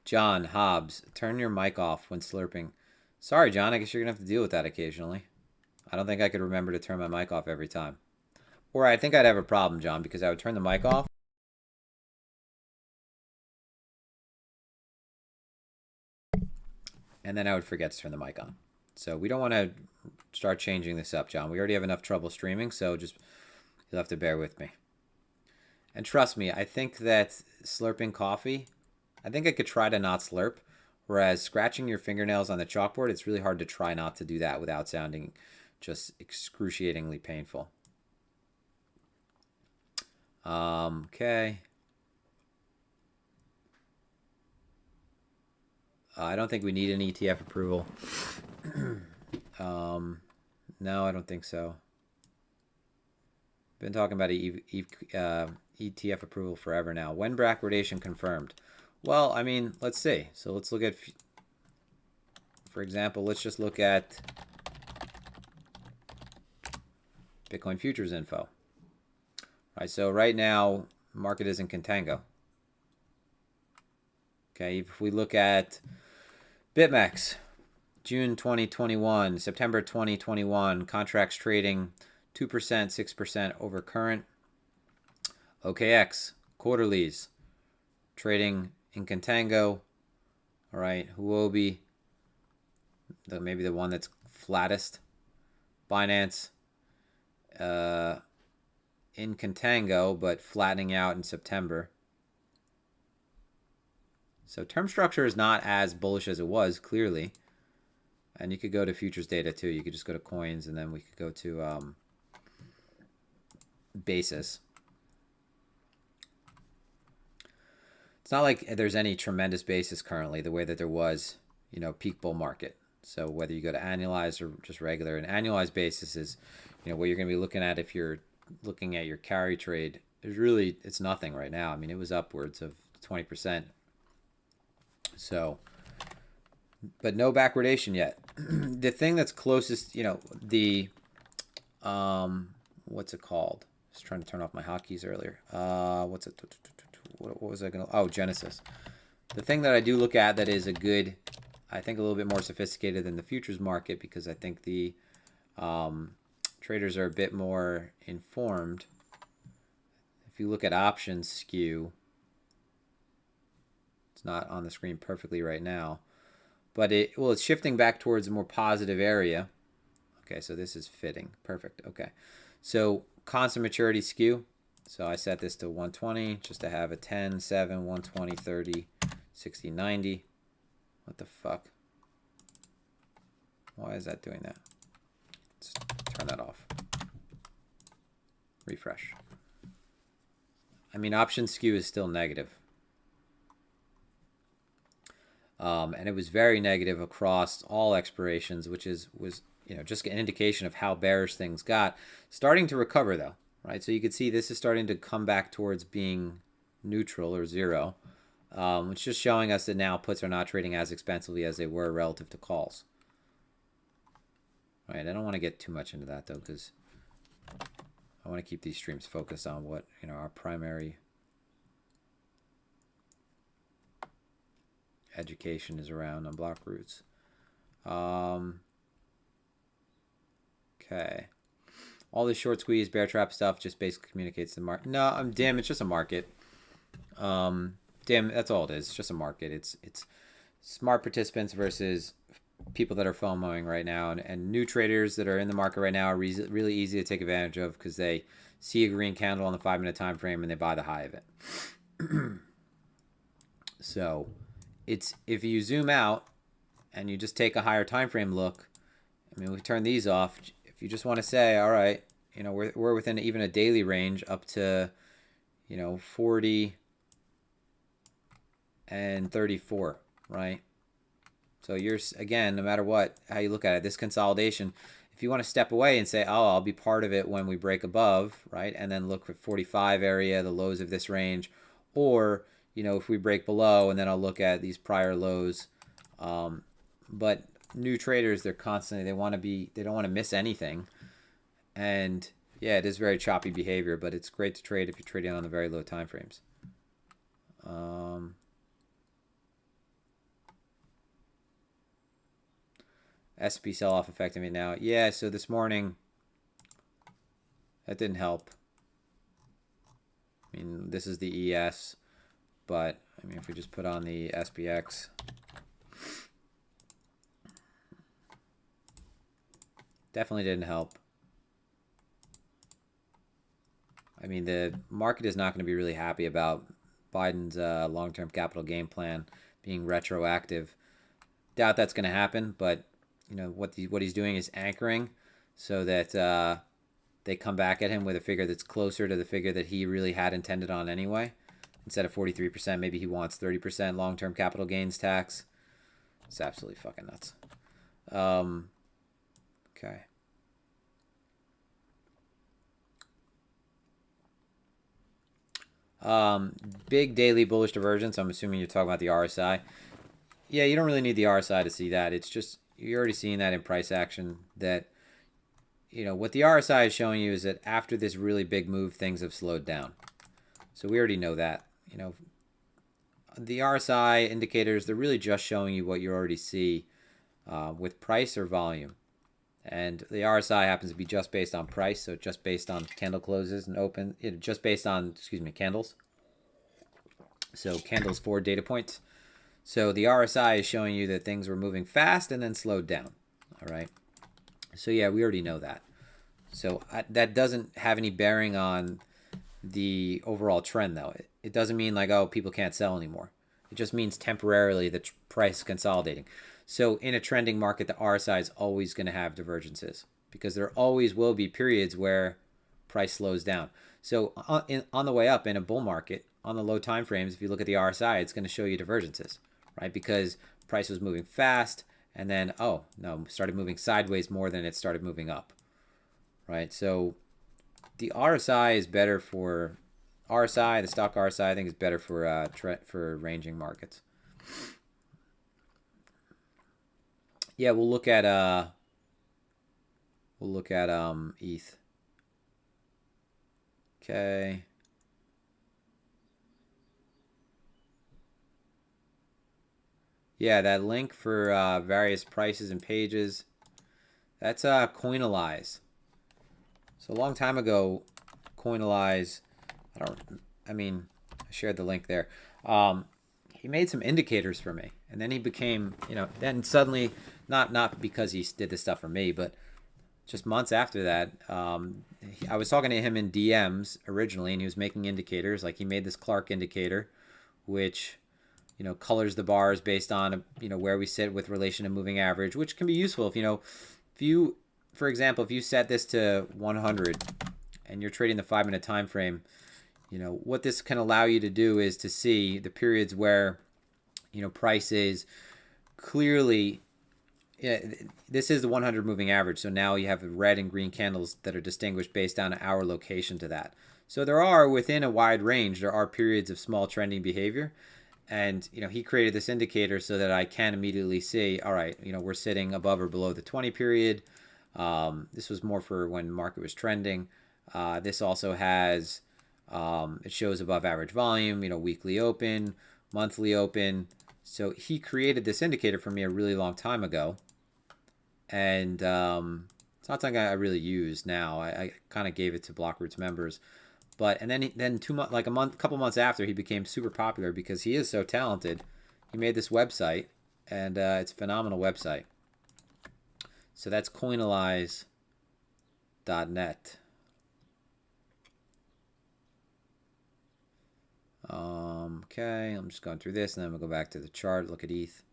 John Hobbs, turn your mic off when slurping. Sorry, John, I guess you're going to have to deal with that occasionally. I don't think I could remember to turn my mic off every time. Or I think I'd have a problem, John, because I would turn the mic off. And then I would forget to turn the mic on. So we don't want to start changing this up, John. We already have enough trouble streaming, so just you'll have to bear with me. And trust me, I think that slurping coffee, I think I could try to not slurp, whereas scratching your fingernails on the chalkboard, it's really hard to try not to do that without sounding just excruciatingly painful. Okay. I don't think we need an ETF approval. No, I don't think so. Been talking about ETF approval forever now. When backwardation confirmed? Well, I mean, let's see. So let's look at, for example, let's just look at Bitcoin futures info. All right, so right now, market is in contango. Okay, if we look at BitMEX, June 2021, September 2021, contracts trading 2%, 6% over current. OKX, quarterlies, trading in contango. All right, Huobi, maybe the one that's flattest. Binance, in contango, but flattening out in September. So term structure is not as bullish as it was, clearly. And you could go to futures data too. You could just go to coins, and then we could go to basis. It's not like there's any tremendous basis currently, the way that there was, you know, peak bull market. So whether you go to annualized or just regular, an annualized basis is, you know, what you're going to be looking at if you're looking at your carry trade. There's really, it's nothing right now. I mean, it was upwards of 20%. So, but no backwardation yet. The thing that's closest, you know, the, what's it called? Just trying to turn off my hotkeys earlier. What's it? What was I going to, oh, Genesis. The thing that I do look at that is a good, I think a little bit more sophisticated than the futures market, because I think the traders are a bit more informed. If you look at options skew, it's not on the screen perfectly right now, but it's shifting back towards a more positive area. Okay, so this is fitting. Perfect. Okay. So constant maturity skew. So I set this to 120 just to have a 10, 7, 120, 30, 60, 90. What the fuck? Why is that doing that? Let's turn that off. Refresh. I mean, option skew is still negative. And it was very negative across all expirations, which was you know, just an indication of how bearish things got. Starting to recover though, right? So you can see this is starting to come back towards being neutral or zero. It's just showing us that now puts are not trading as expensively as they were relative to calls. All right, I don't want to get too much into that though, because I want to keep these streams focused on what, you know, our primary education is around on BlockRoots. Okay. All this short squeeze, bear trap stuff just basically communicates the market. No, I'm damn, it's just a market. Damn, that's all it is. It's just a market. It's smart participants versus people that are FOMOing right now, and new traders that are in the market right now are really easy to take advantage of because they see a green candle on the 5-minute time frame and they buy the high of it. So it's, if you zoom out and you just take a higher time frame look, I mean, we turn these off. If you just want to say, all right, you know, we're within even a daily range up to, you know, 40 and 34, right? So you're, again, no matter what, how you look at it, this consolidation, if you want to step away and say, oh, I'll be part of it when we break above, right? And then look for 45 area, the lows of this range, or, you know, if we break below, and then I'll look at these prior lows. But new traders, they're constantly, they don't want to miss anything. And yeah, it is very choppy behavior, but it's great to trade if you're trading on the very low time frames. SP sell-off affecting me now. Yeah, so this morning, that didn't help. I mean, this is the ES, but I mean, if we just put on the SPX, definitely didn't help. I mean, the market is not going to be really happy about Biden's long-term capital game plan being retroactive. Doubt that's going to happen, but you know what he's doing is anchoring so that they come back at him with a figure that's closer to the figure that he really had intended on anyway. Instead of 43%, maybe he wants 30% long-term capital gains tax. It's absolutely fucking nuts. Okay. Big daily bullish divergence. I'm assuming you're talking about the RSI. Yeah, you don't really need the RSI to see that. It's just, you're already seeing that in price action that, what the RSI is showing you is that after this really big move, things have slowed down. So we already know that. The RSI indicators, they're really just showing you what you already see with price or volume. And the RSI happens to be just based on price, so just based on candle closes and open, just based on, candles. So candles 4 data points. So the RSI is showing you that things were moving fast and then slowed down. All right. So yeah, we already know that. So that doesn't have any bearing on the overall trend, though. It doesn't mean like, oh, people can't sell anymore. It just means temporarily the price is consolidating. So in a trending market, the RSI is always going to have divergences because there always will be periods where price slows down. So on the way up in a bull market, on the low time frames, if you look at the RSI, it's going to show you divergences, right? Because price was moving fast and then, oh, no, started moving sideways more than it started moving up, right? So the RSI is better for the stock RSI, I think, is better for ranging markets. Yeah, we'll look at ETH. Okay. Yeah, that link for various prices and pages, that's Coinalyze. So a long time ago, Coinalyze, I shared the link there. He made some indicators for me, and then he became, then suddenly, not because he did this stuff for me, but just months after that, I was talking to him in DMs originally, and he was making indicators. Like he made this Clark indicator, which, colors the bars based on, where we sit with relation to moving average, which can be useful if you, for example, if you set this to 100 and you're trading the 5-minute time frame, what this can allow you to do is to see the periods where, price is clearly, this is the 100 moving average. So now you have the red and green candles that are distinguished based on our location to that. So there are, within a wide range, there are periods of small trending behavior. And, he created this indicator so that I can immediately see, all right, we're sitting above or below the 20 period. This was more for when market was trending. This also has, it shows above average volume, weekly open, monthly open. So he created this indicator for me a really long time ago. And it's not something I really use now. I kind of gave it to BlockRoots members. But, and then couple months after, he became super popular because he is so talented. He made this website, and it's a phenomenal website. So that's Coinalyze.net. Okay, I'm just going through this, and then we'll go back to the chart, look at ETH.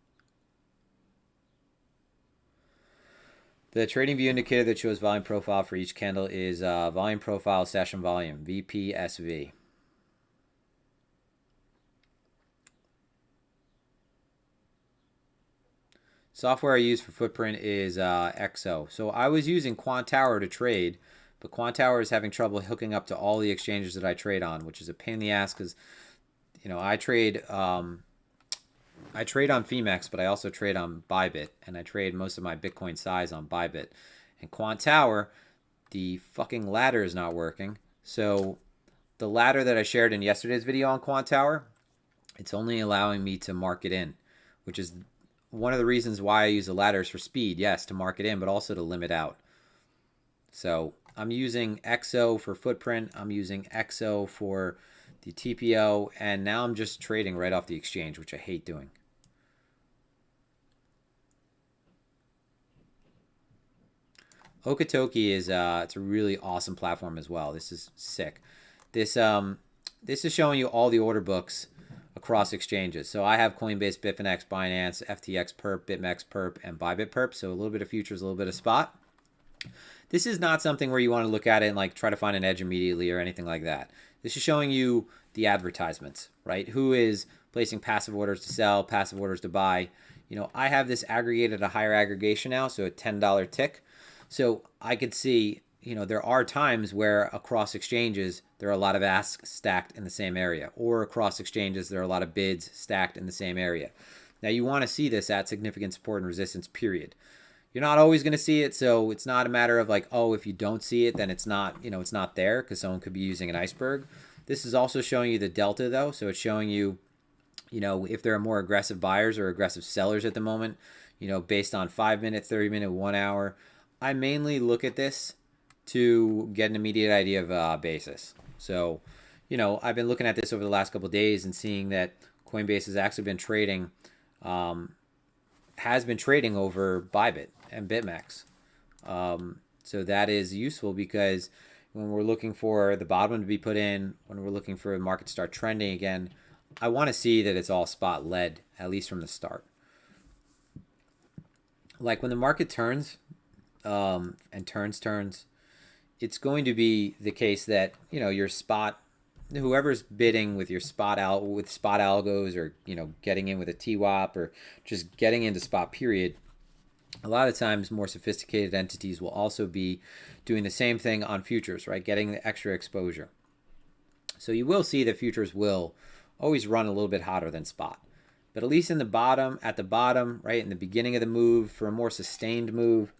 The trading view indicator that shows volume profile for each candle is volume profile session volume, VPSV. Software I use for Footprint is XO. So I was using Quantower to trade, but Quantower is having trouble hooking up to all the exchanges that I trade on, which is a pain in the ass because, I trade on Phemex, but I also trade on Bybit, and I trade most of my Bitcoin size on Bybit. And Quantower, the fucking ladder is not working. So the ladder that I shared in yesterday's video on Quantower, it's only allowing me to mark it in, which is one of the reasons why I use the ladders for speed. Yes, to mark it in, but also to limit out. So I'm using XO for Footprint. I'm using XO for the TPO, and now I'm just trading right off the exchange, which I hate doing. Okatoki is it's a really awesome platform as well. This is sick. This is showing you all the order books across exchanges. So I have Coinbase, Bitfinex, Binance, FTX Perp, BitMEX Perp, and Bybit Perp. So a little bit of futures, a little bit of spot. This is not something where you want to look at it and like try to find an edge immediately or anything like that. This is showing you the advertisements, right? Who is placing passive orders to sell, passive orders to buy. I have this aggregated at a higher aggregation now, so a $10 tick. So I could see there are times where across exchanges, there are a lot of asks stacked in the same area, or across exchanges, there are a lot of bids stacked in the same area. Now, you want to see this at significant support and resistance, period. You're not always going to see it, so it's not a matter of like, oh, if you don't see it, then it's not, it's not there, because someone could be using an iceberg. This is also showing you the delta, though, so it's showing you, if there are more aggressive buyers or aggressive sellers at the moment, based on 5-minute, 30-minute, 1 hour. I mainly look at this to get an immediate idea of basis. So, I've been looking at this over the last couple of days and seeing that Coinbase has actually been trading, over Bybit and BitMEX. So that is useful because when we're looking for the bottom to be put in, when we're looking for the market to start trending again, I want to see that it's all spot led, at least from the start. Like when the market turns, and turns, it's going to be the case that, your spot, whoever's bidding with your spot algos, or, getting in with a TWAP, or just getting into spot period, a lot of times more sophisticated entities will also be doing the same thing on futures, right? Getting the extra exposure. So you will see that futures will always run a little bit hotter than spot. But at least at the bottom, right, in the beginning of the move, for a more sustained move,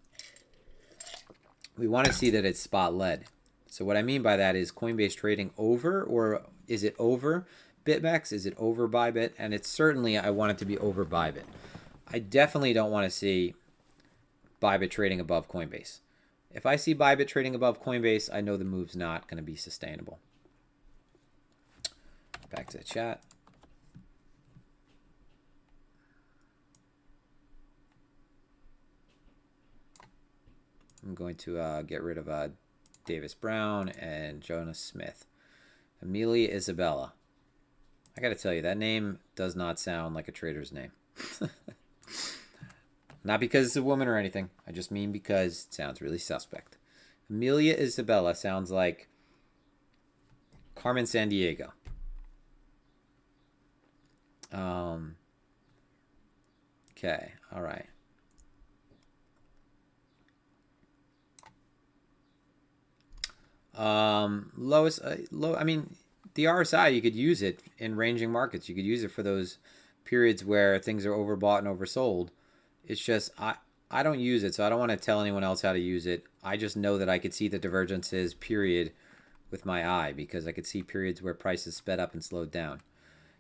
we want to see that it's spot led. So what I mean by that is Coinbase trading over, or is it over BitMEX? Is it over Bybit? And it's certainly, I want it to be over Bybit. I definitely don't want to see Bybit trading above Coinbase. If I see Bybit trading above Coinbase, I know the move's not going to be sustainable. Back to the chat. I'm going to get rid of Davis Brown and Jonas Smith. Amelia Isabella. I got to tell you, that name does not sound like a trader's name. Not because it's a woman or anything. I just mean because it sounds really suspect. Amelia Isabella sounds like Carmen Sandiego. Okay, all right. Lowest, I mean, the RSI, you could use it in ranging markets. You could use it for those periods where things are overbought and oversold. It's just, I don't use it, so I don't want to tell anyone else how to use it. I just know that I could see the divergences, period, with my eye, because I could see periods where prices sped up and slowed down.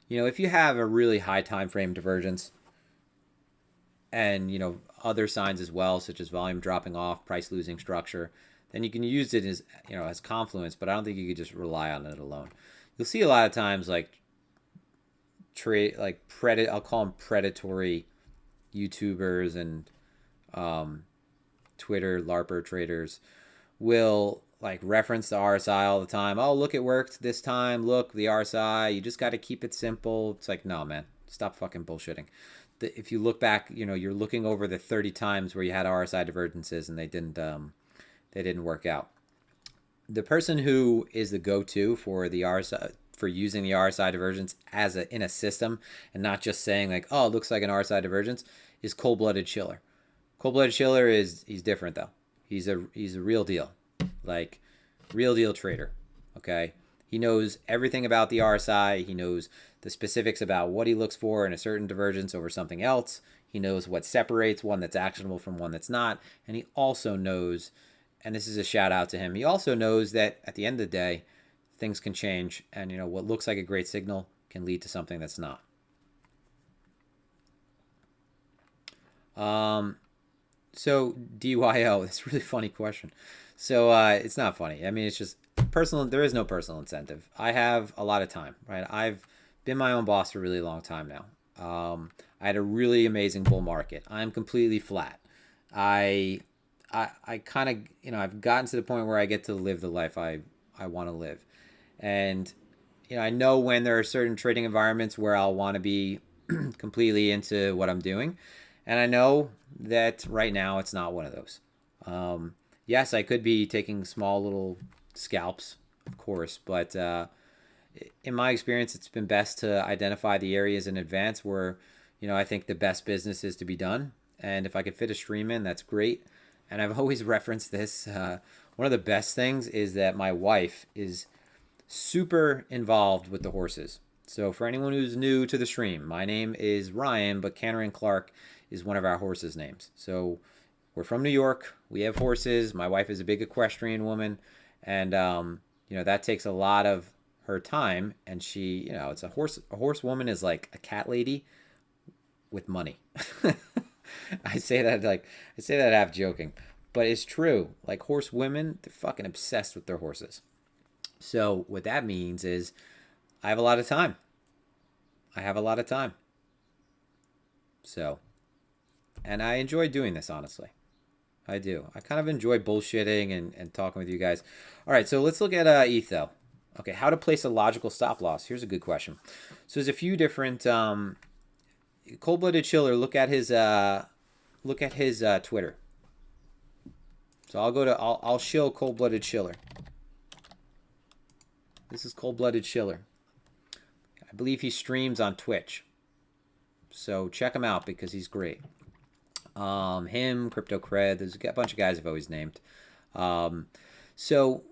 If you have a really high time frame divergence, and, other signs as well, such as volume dropping off, price losing structure, then you can use it as, as confluence, but I don't think you could just rely on it alone. You'll see a lot of times I'll call them predatory YouTubers and Twitter LARPer traders will reference the RSI all the time. Oh, look, it worked this time. Look, the RSI, you just got to keep it simple. It's like, no, man, stop fucking bullshitting. If you look back, you're looking over the 30 times where you had RSI divergences and they didn't work out. The person who is the go-to for the RSI, for using the RSI divergence in a system, and not just saying oh, it looks like an RSI divergence, is Cold-Blooded Schiller. Cold-Blooded Schiller he's different though. He's a real deal, real deal trader. Okay, he knows everything about the RSI. He knows the specifics about what he looks for in a certain divergence over something else. He knows what separates one that's actionable from one that's not, and he also knows, and this is a shout out to him, he also knows that at the end of the day, things can change, and what looks like a great signal can lead to something that's not. So DYO, that's a really funny question. So it's not funny. I mean, it's just personal. There is no personal incentive. I have a lot of time, right? I've been my own boss for a really long time now. I had a really amazing bull market. I'm completely flat. I kind of, I've gotten to the point where I get to live the life I want to live. And, I know when there are certain trading environments where I'll want to be completely into what I'm doing. And I know that right now it's not one of those. Yes, I could be taking small little scalps, of course, but in my experience, it's been best to identify the areas in advance where, I think the best business is to be done. And if I could fit a stream in, that's great. And I've always referenced this. One one of the best things is that my wife is super involved with the horses. So for anyone who's new to the stream, my name is Ryan, but Canner and Clark is one of our horses' names. So we're from New York. We have horses. My wife is a big equestrian woman, and that takes a lot of her time. And she, it's a horse. A horse woman is like a cat lady with money. I say that half joking, but it's true. Like horse women, they're fucking obsessed with their horses. So what that means is I have a lot of time. So, and I enjoy doing this, honestly. I do. I kind of enjoy bullshitting and talking with you guys. All right, so let's look at ETH, though. Okay, how to place a logical stop loss. Here's a good question. So there's a few different... Cold-blooded chiller, look at his Twitter. So I'll shill cold-blooded chiller. This is cold-blooded chiller. I believe he streams on Twitch. So check him out because he's great. Him, Crypto Cred, there's a bunch of guys I've always named. So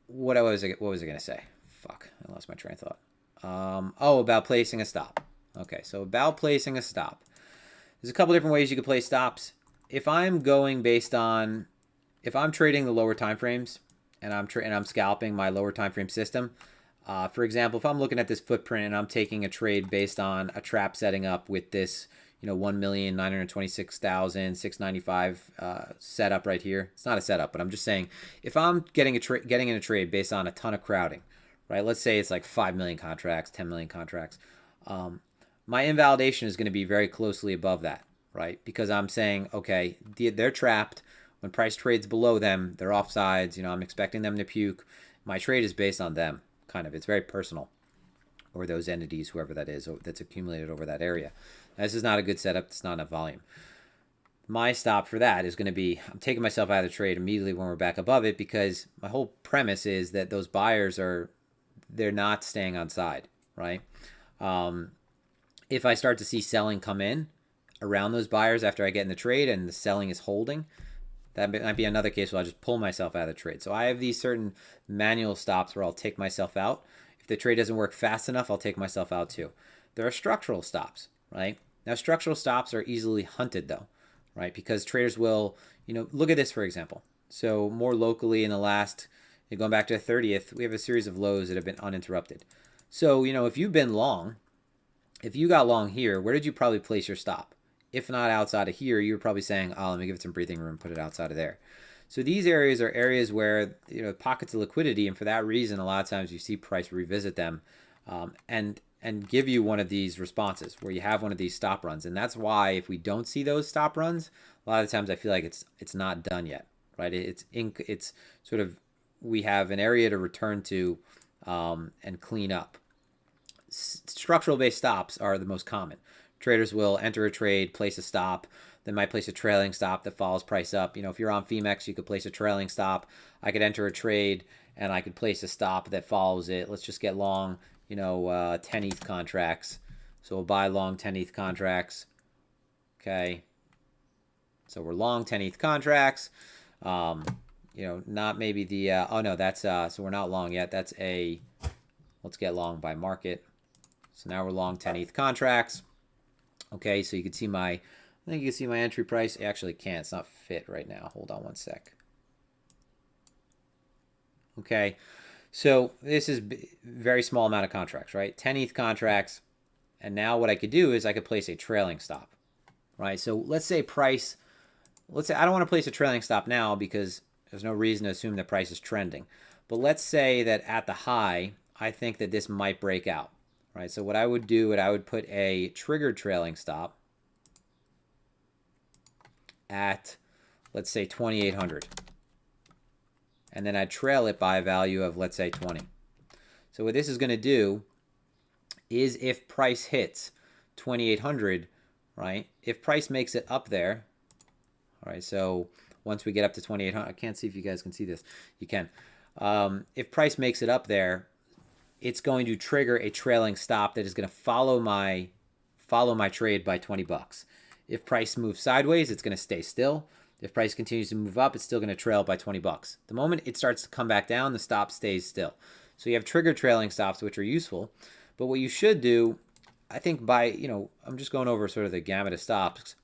what was I gonna say? Fuck, I lost my train of thought. About placing a stop. Okay, so about placing a stop. There's a couple different ways you could place stops. If I'm trading the lower time frames and I'm scalping my lower time frame system, for example, if I'm looking at this footprint and I'm taking a trade based on a trap setting up with this, 1,926,695 setup right here. It's not a setup, but I'm just saying if I'm getting in a trade based on a ton of crowding, right? Let's say it's like 5 million contracts, 10 million contracts. My invalidation is going to be very closely above that, right? Because I'm saying, okay, they're trapped. When price trades below them, they're offsides. I'm expecting them to puke. My trade is based on them, kind of. It's very personal, or those entities, whoever that is, that's accumulated over that area. Now, this is not a good setup. It's not enough volume. My stop for that is going to be, I'm taking myself out of the trade immediately when we're back above it, because my whole premise is that those buyers they're not staying on side, right? If I start to see selling come in around those buyers after I get in the trade and the selling is holding, that might be another case where I'll just pull myself out of the trade. So I have these certain manual stops where I'll take myself out. If the trade doesn't work fast enough, I'll take myself out too. There are structural stops, right? Now, structural stops are easily hunted though, right? Because traders will, look at this, for example. So more locally in the last, going back to the 30th, we have a series of lows that have been uninterrupted. So, if you've been long, if you got long here, where did you probably place your stop? If not outside of here, you're probably saying, let me give it some breathing room, put it outside of there. So these areas are areas where, pockets of liquidity, and for that reason, a lot of times you see price revisit them and give you one of these responses where you have one of these stop runs. And that's why if we don't see those stop runs, a lot of times I feel like it's not done yet, right? It's sort of, we have an area to return to and clean up. Structural based stops are the most common. Traders will enter a trade, place a stop, then might place a trailing stop that follows price up. If you're on Phemex, you could place a trailing stop. I could enter a trade and I could place a stop that follows it. Let's just get long, 10 ETH contracts. So we'll buy long 10 ETH contracts. Okay. So we're long 10 ETH contracts. Not maybe the, that's, so we're not long yet. That's let's get long by market. So now we're long 10 ETH contracts. Okay, so you can see I think you can see my entry price. I actually can't. It's not fit right now. Hold on one sec. Okay, so this is very small amount of contracts, right? 10 ETH contracts. And now what I could do is I could place a trailing stop, right? So let's say I don't want to place a trailing stop now because there's no reason to assume that price is trending. But let's say that at the high, I think that this might break out. Right, so what I would do is I would put a triggered trailing stop at, let's say, 2,800. And then I'd trail it by a value of, let's say, 20. So what this is going to do is if price hits 2,800, right, if price makes it up there, all right, so once we get up to 2,800, I can't see if you guys can see this. You can. If price makes it up there, it's going to trigger a trailing stop that is going to follow my trade by $20. If price moves sideways, it's going to stay still. If price continues to move up, it's still going to trail by 20 bucks. The moment it starts to come back down, the stop stays still. So you have trigger trailing stops, which are useful. But what you should do, I think I'm just going over sort of the gamut of stops,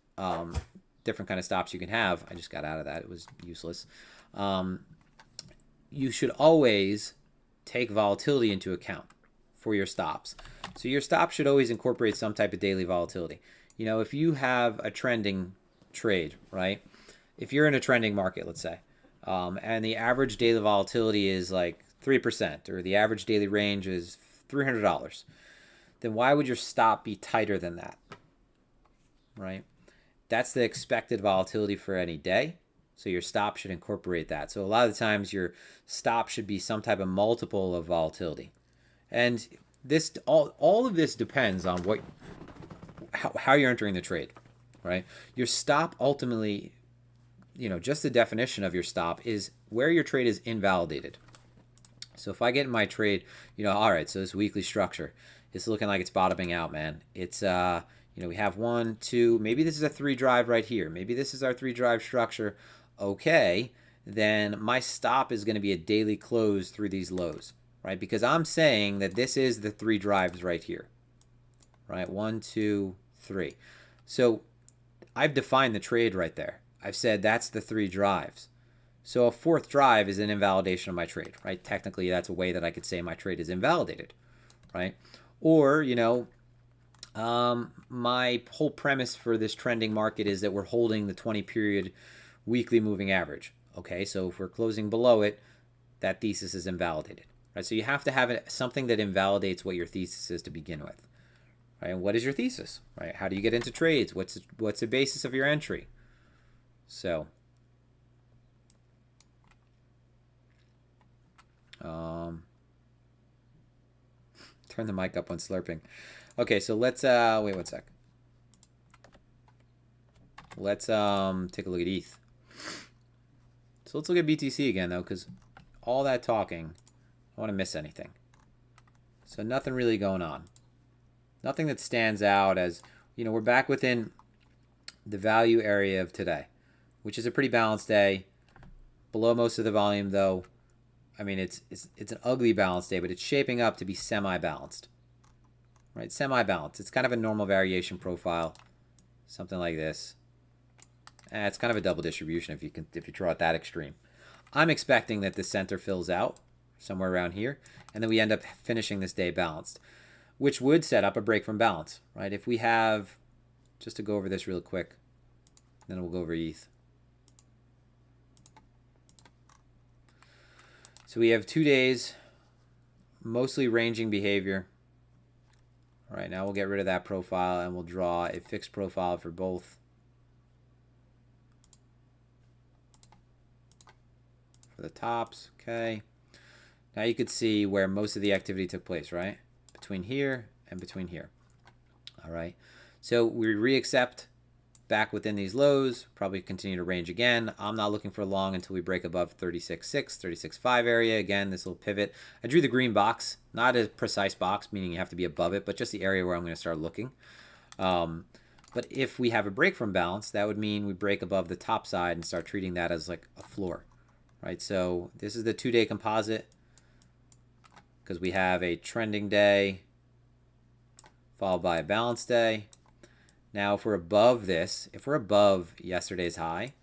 different kind of stops you can have. I just got out of that. It was useless. You should always take volatility into account for your stops. So your stop should always incorporate some type of daily volatility. If you have a trending trade, right? If you're in a trending market, let's say, and the average daily volatility is like 3%, or the average daily range is $300, then why would your stop be tighter than that, right? That's the expected volatility for any day. So your stop should incorporate that. So a lot of the times your stop should be some type of multiple of volatility. And this all of this depends on how you're entering the trade, right? Your stop ultimately, just the definition of your stop is where your trade is invalidated. So if I get in my trade, all right, so this weekly structure, it's looking like it's bottoming out, man. It's we have 1, 2, maybe this is a 3 drive right here. Maybe this is our 3 drive structure. Okay, then my stop is going to be a daily close through these lows, right? Because I'm saying that this is the 3 drives right here, right? 1, 2, 3. So I've defined the trade right there. I've said that's the 3 drives. So a 4th drive is an invalidation of my trade, right? Technically, that's a way that I could say my trade is invalidated, right? Or, my whole premise for this trending market is that we're holding the 20-period weekly moving average. Okay, so if we're closing below it, that thesis is invalidated, right? So you have to have something that invalidates what your thesis is to begin with, right? And what is your thesis, right? How do you get into trades? What's the basis of your entry? So, turn the mic up when slurping. Okay, so let's wait one sec. Let's take a look at ETH. So let's look at BTC again though, because all that talking, I don't want to miss anything. So nothing really going on. Nothing that stands out as, we're back within the value area of today, which is a pretty balanced day. Below most of the volume though. I mean, it's an ugly balanced day, but it's shaping up to be semi-balanced. Right, semi-balanced. It's kind of a normal variation profile, something like this. It's kind of a double distribution if you draw it that extreme. I'm expecting that the center fills out somewhere around here, and then we end up finishing this day balanced, which would set up a break from balance, right? If we have, just to go over this real quick, then we'll go over ETH. So we have 2 days, mostly ranging behavior. All right, now we'll get rid of that profile and we'll draw a fixed profile for both. For the tops, okay. Now you could see where most of the activity took place, right? Between here and between here. All right, so we reaccept back within these lows, probably continue to range again. I'm not looking for long until we break above 36.6, 36.5 area. Again, this will pivot. I drew the green box, not a precise box, meaning you have to be above it, but just the area where I'm going to start looking. But if we have a break from balance, that would mean we break above the top side and start treating that as like a floor, right? So this is the 2-day composite because we have a trending day followed by a balance day. Now, if we're above this, if we're above yesterday's high,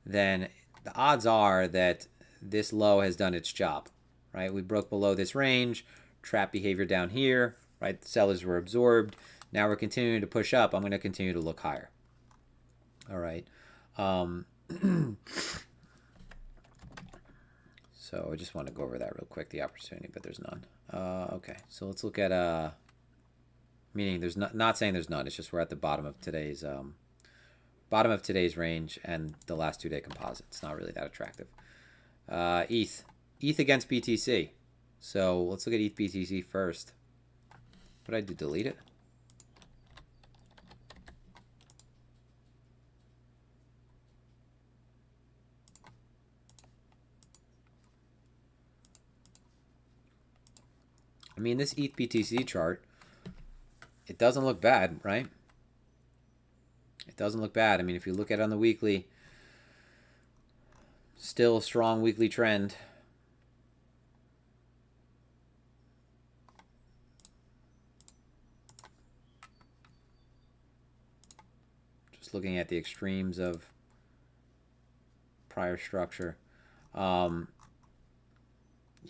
then the odds are that this low has done its job, right? We broke below this range, trap behavior down here, right? The sellers were absorbed. Now we're continuing to push up. I'm going to continue to look higher. All right. So I just want to go over that real quick, the opportunity, but there's none. Okay, so let's look at... meaning there's not saying there's none. It's just we're at the bottom of today's range and the last 2-day composite. It's not really that attractive. ETH against BTC. So let's look at ETH BTC first. What did I do? Delete it? I mean, this ETH BTC chart, it doesn't look bad, right? It doesn't look bad. I mean, if you look at it on the weekly, Still a strong weekly trend. Just looking at the extremes of prior structure. You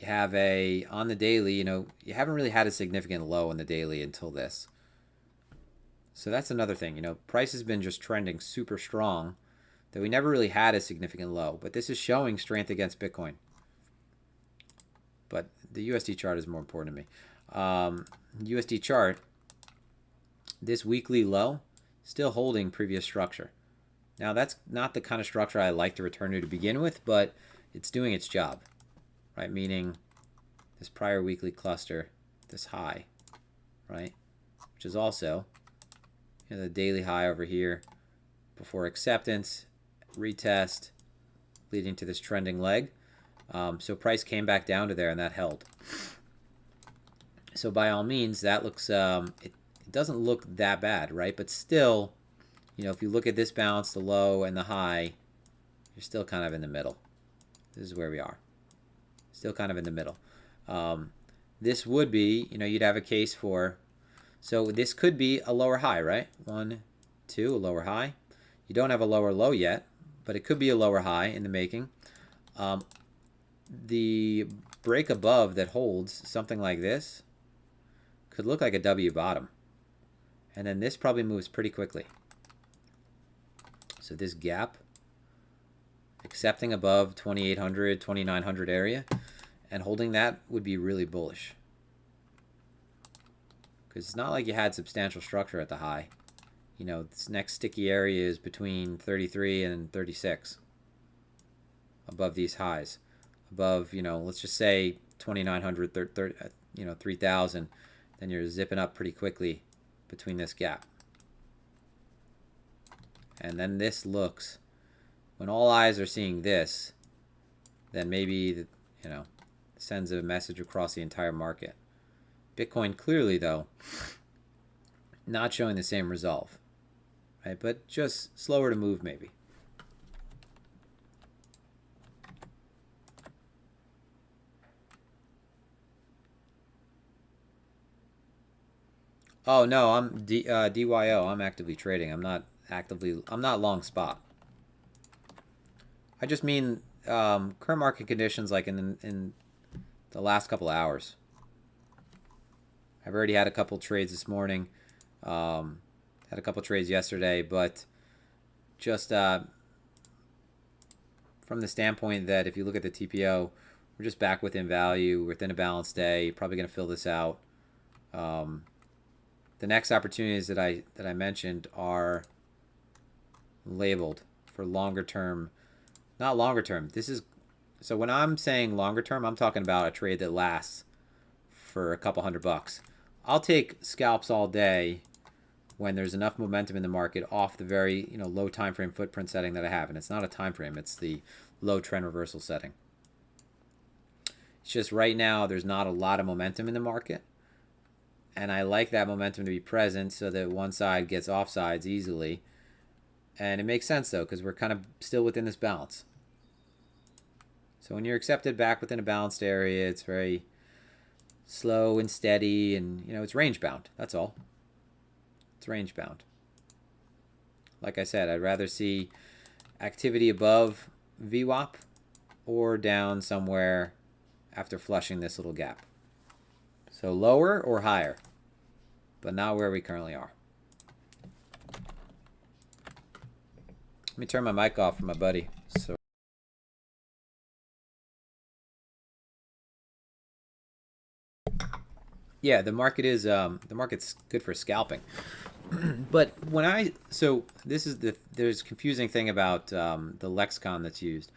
have on the daily, you haven't really had a significant low on the daily until this. So that's another thing, price has been just trending super strong that we never really had a significant low, but this is showing strength against Bitcoin. But the USD chart is more important to me. USD chart, this weekly low, still holding previous structure. Now that's not the kind of structure I like to return to begin with, but it's doing its job, right? Meaning this prior weekly cluster, this high, right? Which is also the daily high over here before acceptance, retest, leading to this trending leg. So price came back down to there and that held. So by all means, that looks, it doesn't look that bad, right? But still, if you look at this bounce, the low and the high, you're still kind of in the middle. This is where we are. Still kind of in the middle. This would be, you'd have a case for, so this could be a lower high, right? 1, 2, a lower high. You don't have a lower low yet, but it could be a lower high in the making. The break above that holds something like this could look like a W bottom. And then this probably moves pretty quickly. So this gap, accepting above 2800, 2900 area, and holding that would be really bullish. Because it's not like you had substantial structure at the high. This next sticky area is between 33 and 36 above these highs. Above, let's just say 2900, 3000, then you're zipping up pretty quickly between this gap. And then this looks, when all eyes are seeing this, then maybe, sends a message across the entire market. Bitcoin clearly, though, not showing the same resolve, right? But just slower to move, maybe. Oh no, I'm DYO. I'm actively trading. I'm not long spot. I just mean current market conditions, like in the last couple of hours. I've already had a couple trades this morning. Had a couple trades yesterday, but just from the standpoint that if you look at the TPO, we're just back within value, within a balanced day. Probably going to fill this out. The next opportunities that I mentioned are labeled for longer term, not longer term. So when I'm saying longer term, I'm talking about a trade that lasts for a couple $100. I'll take scalps all day when there's enough momentum in the market off the very low time frame footprint setting that I have, and it's not a time frame, it's the low trend reversal setting. It's just right now there's not a lot of momentum in the market. And I like that momentum to be present so that one side gets offsides easily. And it makes sense, though, because we're kind of still within this balance. So when you're accepted back within a balanced area, it's very slow and steady, and, it's range-bound. That's all. It's range-bound. Like I said, I'd rather see activity above VWAP or down somewhere after flushing this little gap. So lower or higher, but not where we currently are. Let me turn my mic off for my buddy. So yeah, the market's good for scalping. But there's a confusing thing about the lexicon that's used.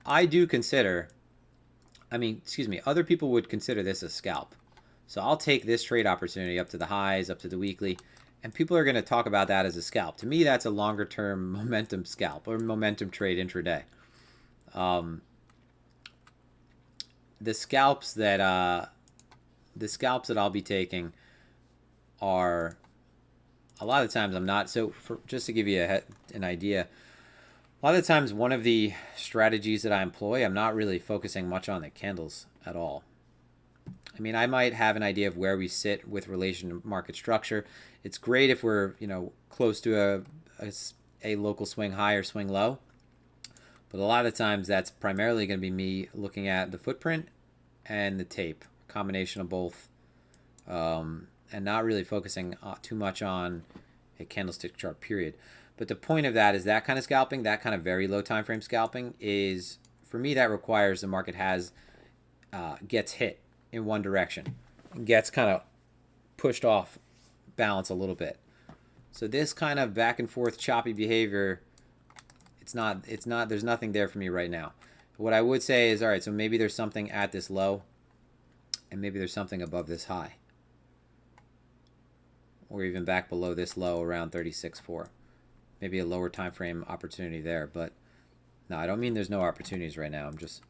I do consider, other people would consider this a scalp. So I'll take this trade opportunity up to the highs, up to the weekly, and people are going to talk about that as a scalp. To me, that's a longer term momentum scalp or momentum trade intraday. The scalps that I'll be taking are, a lot of times I'm not. So just to give you an idea, A lot of the times, one of the strategies that I employ, I'm not really focusing much on the candles at all. I mean, I might have an idea of where we sit with relation to market structure. It's great if we're, close to a local swing high or swing low. But a lot of times that's primarily going to be me looking at the footprint and the tape, combination of both, and not really focusing too much on a candlestick chart, period. But the point of that is that kind of scalping, that kind of very low time frame scalping is, for me, that requires the market gets hit in one direction, gets kind of pushed off balance a little bit. So this kind of back and forth choppy behavior, there's nothing there for me right now. What I would say is, all right, so maybe there's something at this low and maybe there's something above this high, or even back below this low around 36.4. Maybe a lower time frame opportunity there. But no, I don't mean there's no opportunities right now. I'm just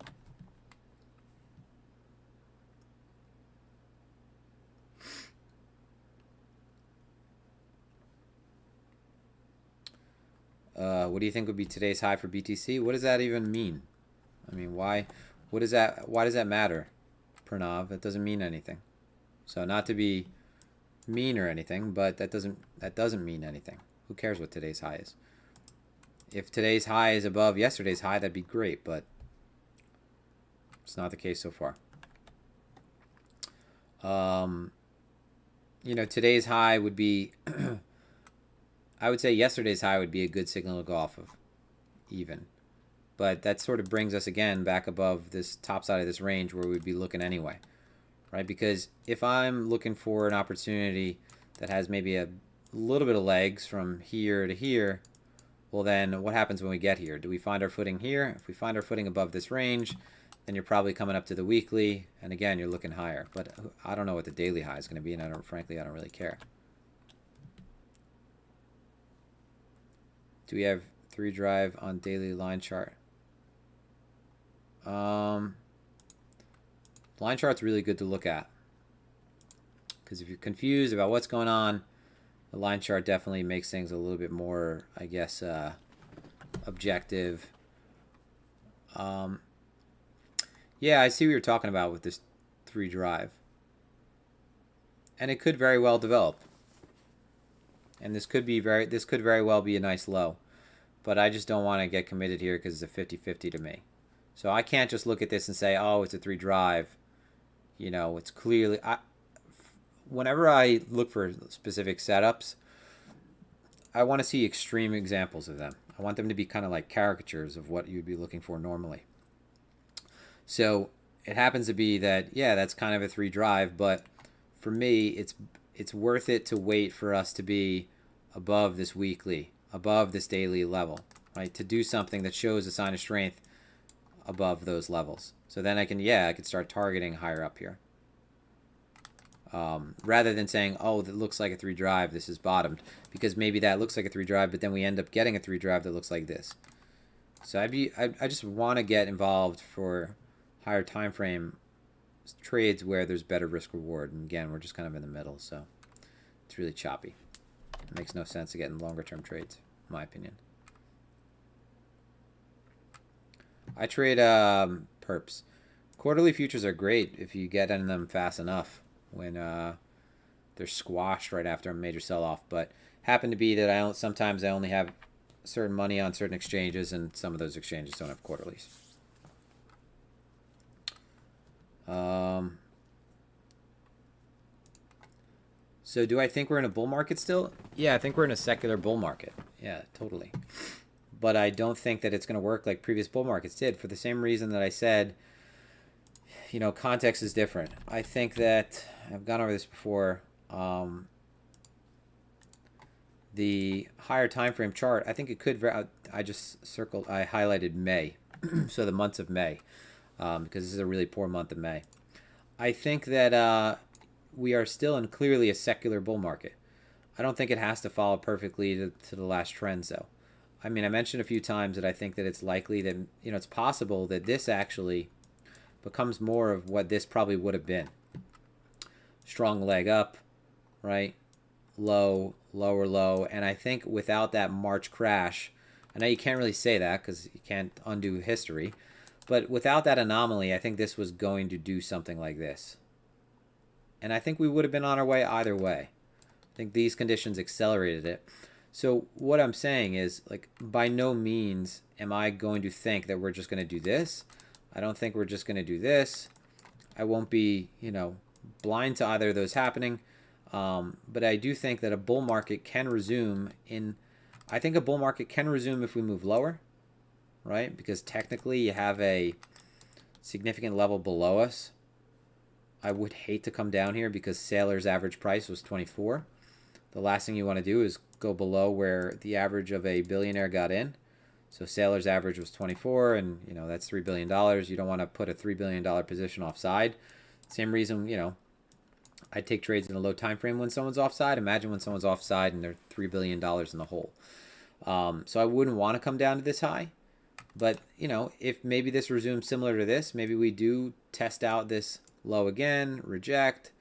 what do you think would be today's high for BTC? What does that even mean? I mean, why does that matter, Pranav? It doesn't mean anything. So not to be mean or anything, but that doesn't mean anything. Who cares what today's high is? If today's high is above yesterday's high, that'd be great, but it's not the case so far. Today's high would be I would say yesterday's high would be a good signal to go off of, even. But that sort of brings us again back above this top side of this range where we'd be looking anyway, right? Because if I'm looking for an opportunity that has maybe a little bit of legs from here to here, well then what happens when we get here? Do we find our footing here? If we find our footing above this range, then you're probably coming up to the weekly, and again, you're looking higher. But I don't know what the daily high is going to be, and frankly, I don't really care. Do we have 3 drive on daily line chart? Line chart's really good to look at, because if you're confused about what's going on, the line chart definitely makes things a little bit more, I guess, objective. Yeah, I see what you're talking about with this 3 drive, and it could very well develop. And this could very well be a nice low. But I just don't want to get committed here because it's a 50-50 to me. So I can't just look at this and say, oh, it's a 3 drive. It's clearly... Whenever I look for specific setups, I want to see extreme examples of them. I want them to be kind of like caricatures of what you'd be looking for normally. So it happens to be that, yeah, that's kind of a 3 drive, but for me, it's worth it to wait for us to be above this weekly, above this daily level, right? To do something that shows a sign of strength above those levels. So then I can start targeting higher up here. Rather than saying, oh, that looks like a 3 drive, this is bottomed, because maybe that looks like a 3 drive, but then we end up getting a 3 drive that looks like this. So I just want to get involved for higher time frame trades where there's better risk reward, and again, we're just kind of in the middle, so it's really choppy. It makes no sense to get in longer term trades, in my opinion. I trade perps. Quarterly futures are great if you get in them fast enough when they're squashed right after a major sell-off, but happen to be that sometimes I only have certain money on certain exchanges, and some of those exchanges don't have quarterlies. So do I think we're in a bull market still? Yeah, I think we're in a secular bull market. Yeah, totally. But I don't think that it's going to work like previous bull markets did, for the same reason that I said, context is different. I think that, I've gone over this before, the higher time frame chart, I think it could, I highlighted May, so the months of May, because this is a really poor month of May. I think that we are still in clearly a secular bull market. I don't think it has to follow perfectly to the last trends, though. I mean, I mentioned a few times that I think that it's likely that, it's possible that this actually becomes more of what this probably would have been. Strong leg up, right? Low, lower low. And I think without that March crash, I know you can't really say that because you can't undo history. But without that anomaly, I think this was going to do something like this. And I think we would have been on our way either way. I think these conditions accelerated it. So what I'm saying is, like, by no means am I going to think that we're just going to do this. I don't think we're just going to do this. I won't be, blind to either of those happening. But I do think that a bull market can resume I think a bull market can resume if we move lower, right? Because technically you have a significant level below us. I would hate to come down here because Sailor's average price was 24. The last thing you want to do is go below where the average of a billionaire got in. So Sailor's average was 24, and that's $3 billion. You don't want to put a $3 billion position offside. Same reason, I take trades in a low time frame when someone's offside. Imagine when someone's offside and they're $3 billion in the hole. So I wouldn't want to come down to this high. But, if maybe this resumes similar to this, maybe we do test out this low again, reject,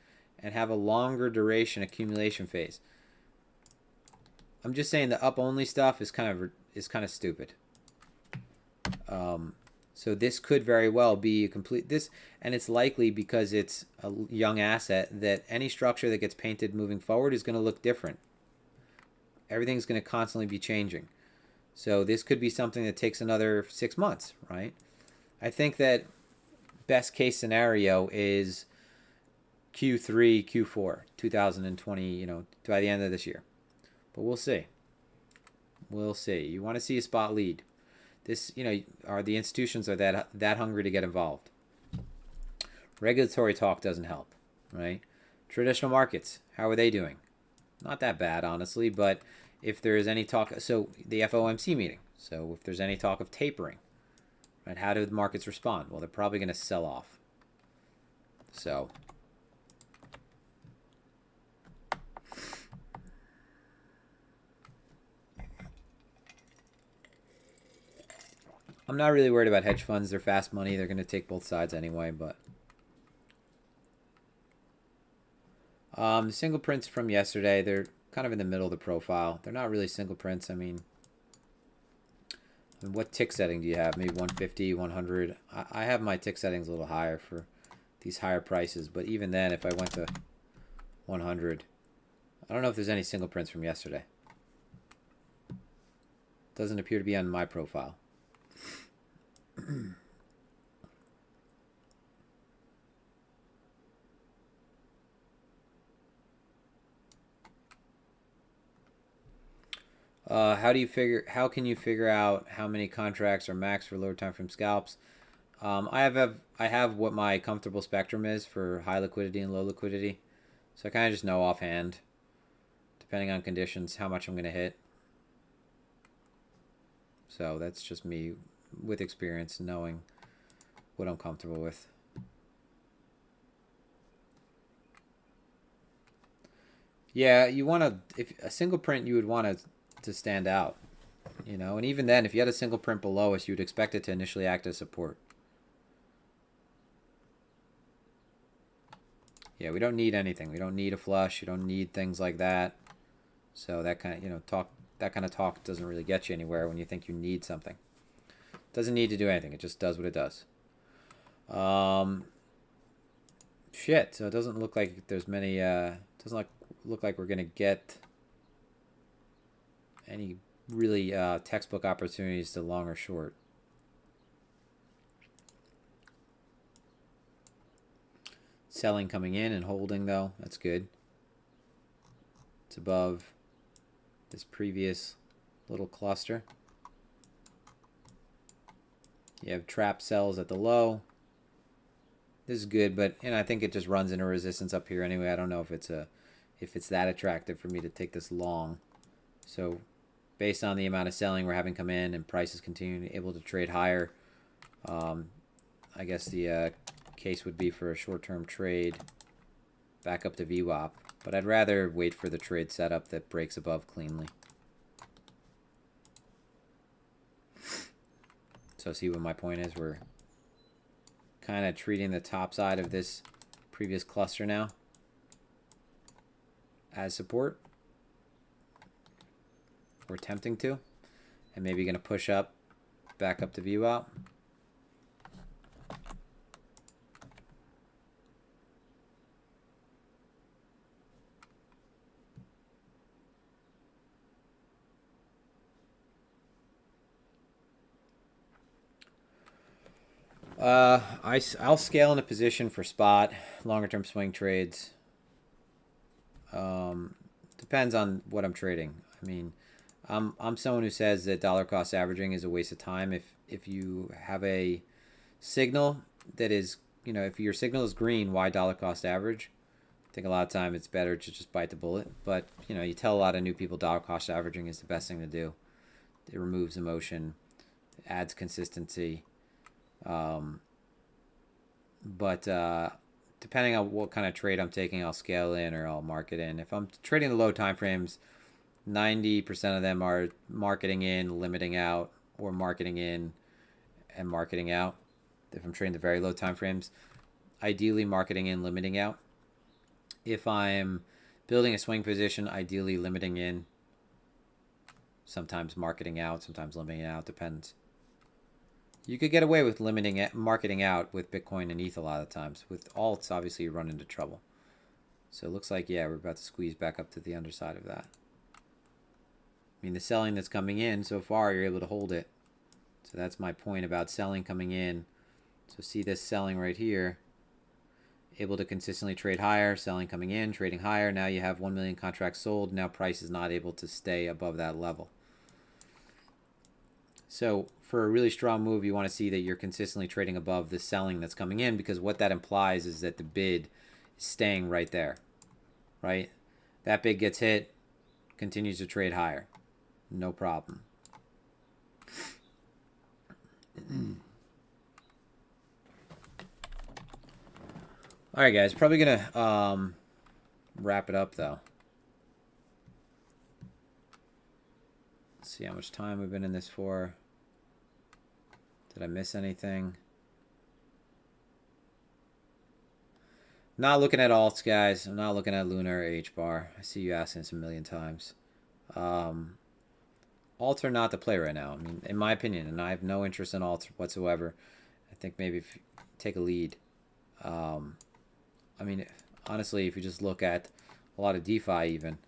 and have a longer duration accumulation phase. I'm just saying the up only stuff is kind of stupid. So this could very well be a complete this, and it's likely because it's a young asset that any structure that gets painted moving forward is going to look different. Everything's going to constantly be changing. So this could be something that takes another 6 months, right? I think that best case scenario is Q3, Q4, 2020, by the end of this year. But we'll see. We'll see. You want to see a spot lead. This, are the institutions are that hungry to get involved. Regulatory talk doesn't help, right? Traditional markets, how are they doing? Not that bad, honestly, but if there is any talk, so the FOMC meeting, so if there's any talk of tapering, right, how do the markets respond? Well, they're probably going to sell off. So I'm not really worried about hedge funds. They're fast money. They're going to take both sides anyway, but the single prints from yesterday, they're kind of in the middle of the profile. They're not really single prints. I mean, what tick setting do you have? Maybe 150, 100. I have my tick settings a little higher for these higher prices, but even then, if I went to 100, I don't know if there's any single prints from yesterday. Doesn't appear to be on my profile. How can you figure out how many contracts are max for lower time frame scalps? I have what my comfortable spectrum is for high liquidity and low liquidity. So I kind of just know offhand, depending on conditions, how much I'm going to hit. So that's just me with experience knowing what I'm comfortable with. Yeah, you want to, if a single print, you would want to stand out, and even then, if you had a single print below us, you'd expect it to initially act as support. Yeah, we don't need anything. We don't need a flush. You don't need things like that. So that kind of that kind of talk doesn't really get you anywhere when you think you need something. It doesn't need to do anything. It just does what it does. Shit. So it doesn't look like there's many. Doesn't look like we're gonna get any really textbook opportunities to long or short. Selling coming in and holding, though. That's good. It's above this previous little cluster. You have trap sells at the low. This is good, but I think it just runs into resistance up here anyway. I don't know if it's that attractive for me to take this long. So based on the amount of selling we're having come in and prices continuing able to trade higher, I guess the case would be for a short-term trade back up to VWAP. But I'd rather wait for the trade setup that breaks above cleanly. So see what my point is? We're kind of treating the top side of this previous cluster now as support. We're attempting to. and maybe going to push up, back up to VWAP. I'll scale in a position for spot, longer term swing trades. Depends on what I'm trading. I mean, I'm someone who says that dollar cost averaging is a waste of time. If you have a signal that is, if your signal is green, why dollar cost average? I think a lot of time it's better to just bite the bullet. But you tell a lot of new people dollar cost averaging is the best thing to do. It removes emotion, adds consistency. But depending on what kind of trade I'm taking, I'll scale in or I'll market in. If I'm trading the low time frames, 90% of them are marketing in, limiting out, or marketing in and marketing out. If I'm trading the very low time frames, ideally marketing in, limiting out. If I'm building a swing position, ideally limiting in, sometimes marketing out, sometimes limiting out, depends. You could get away with marketing out with Bitcoin and ETH a lot of times. With alts, obviously, you run into trouble. So it looks like, yeah, we're about to squeeze back up to the underside of that. I mean, the selling that's coming in so far, you're able to hold it. So that's my point about selling coming in. So see this selling right here. Able to consistently trade higher, selling coming in, trading higher. Now you have 1 million contracts sold. Now price is not able to stay above that level. So for a really strong move, you want to see that you're consistently trading above the selling that's coming in, because what that implies is that the bid is staying right there, right? That bid gets hit, continues to trade higher. No problem. All right, guys. Probably going to wrap it up, though. Let's see how much time we've been in this for. Did I miss anything? Not looking at alts, guys. I'm not looking at Lunar or H-bar. I see you asking this a million times. Alts are not the play right now. I mean, in my opinion, and I have no interest in alts whatsoever. I think maybe if you take a lead. I mean, honestly, if you just look at a lot of DeFi even.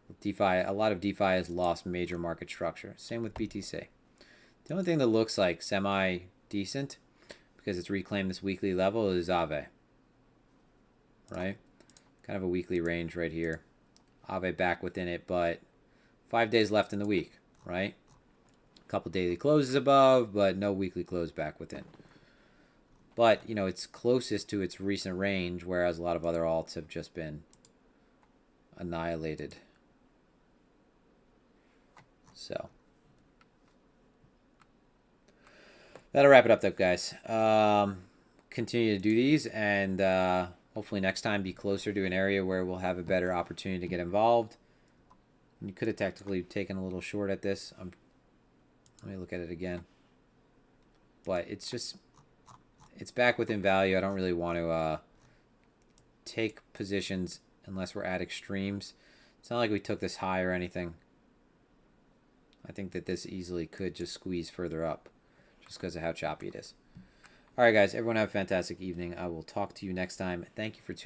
A lot of DeFi has lost major market structure. Same with BTC. The only thing that looks like semi-decent, because it's reclaimed this weekly level, is Aave. Right? Kind of a weekly range right here. Aave back within it, but 5 days left in the week, right? A couple daily closes above, but no weekly close back within. But, it's closest to its recent range, whereas a lot of other alts have just been annihilated. So that'll wrap it up, though, guys. Continue to do these, and hopefully next time be closer to an area where we'll have a better opportunity to get involved. You could have technically taken a little short at this. Let me look at it again. But it's back within value. I don't really want to take positions unless we're at extremes. It's not like we took this high or anything. I think that this easily could just squeeze further up just because of how choppy it is. All right, guys. Everyone have a fantastic evening. I will talk to you next time. Thank you for tuning in.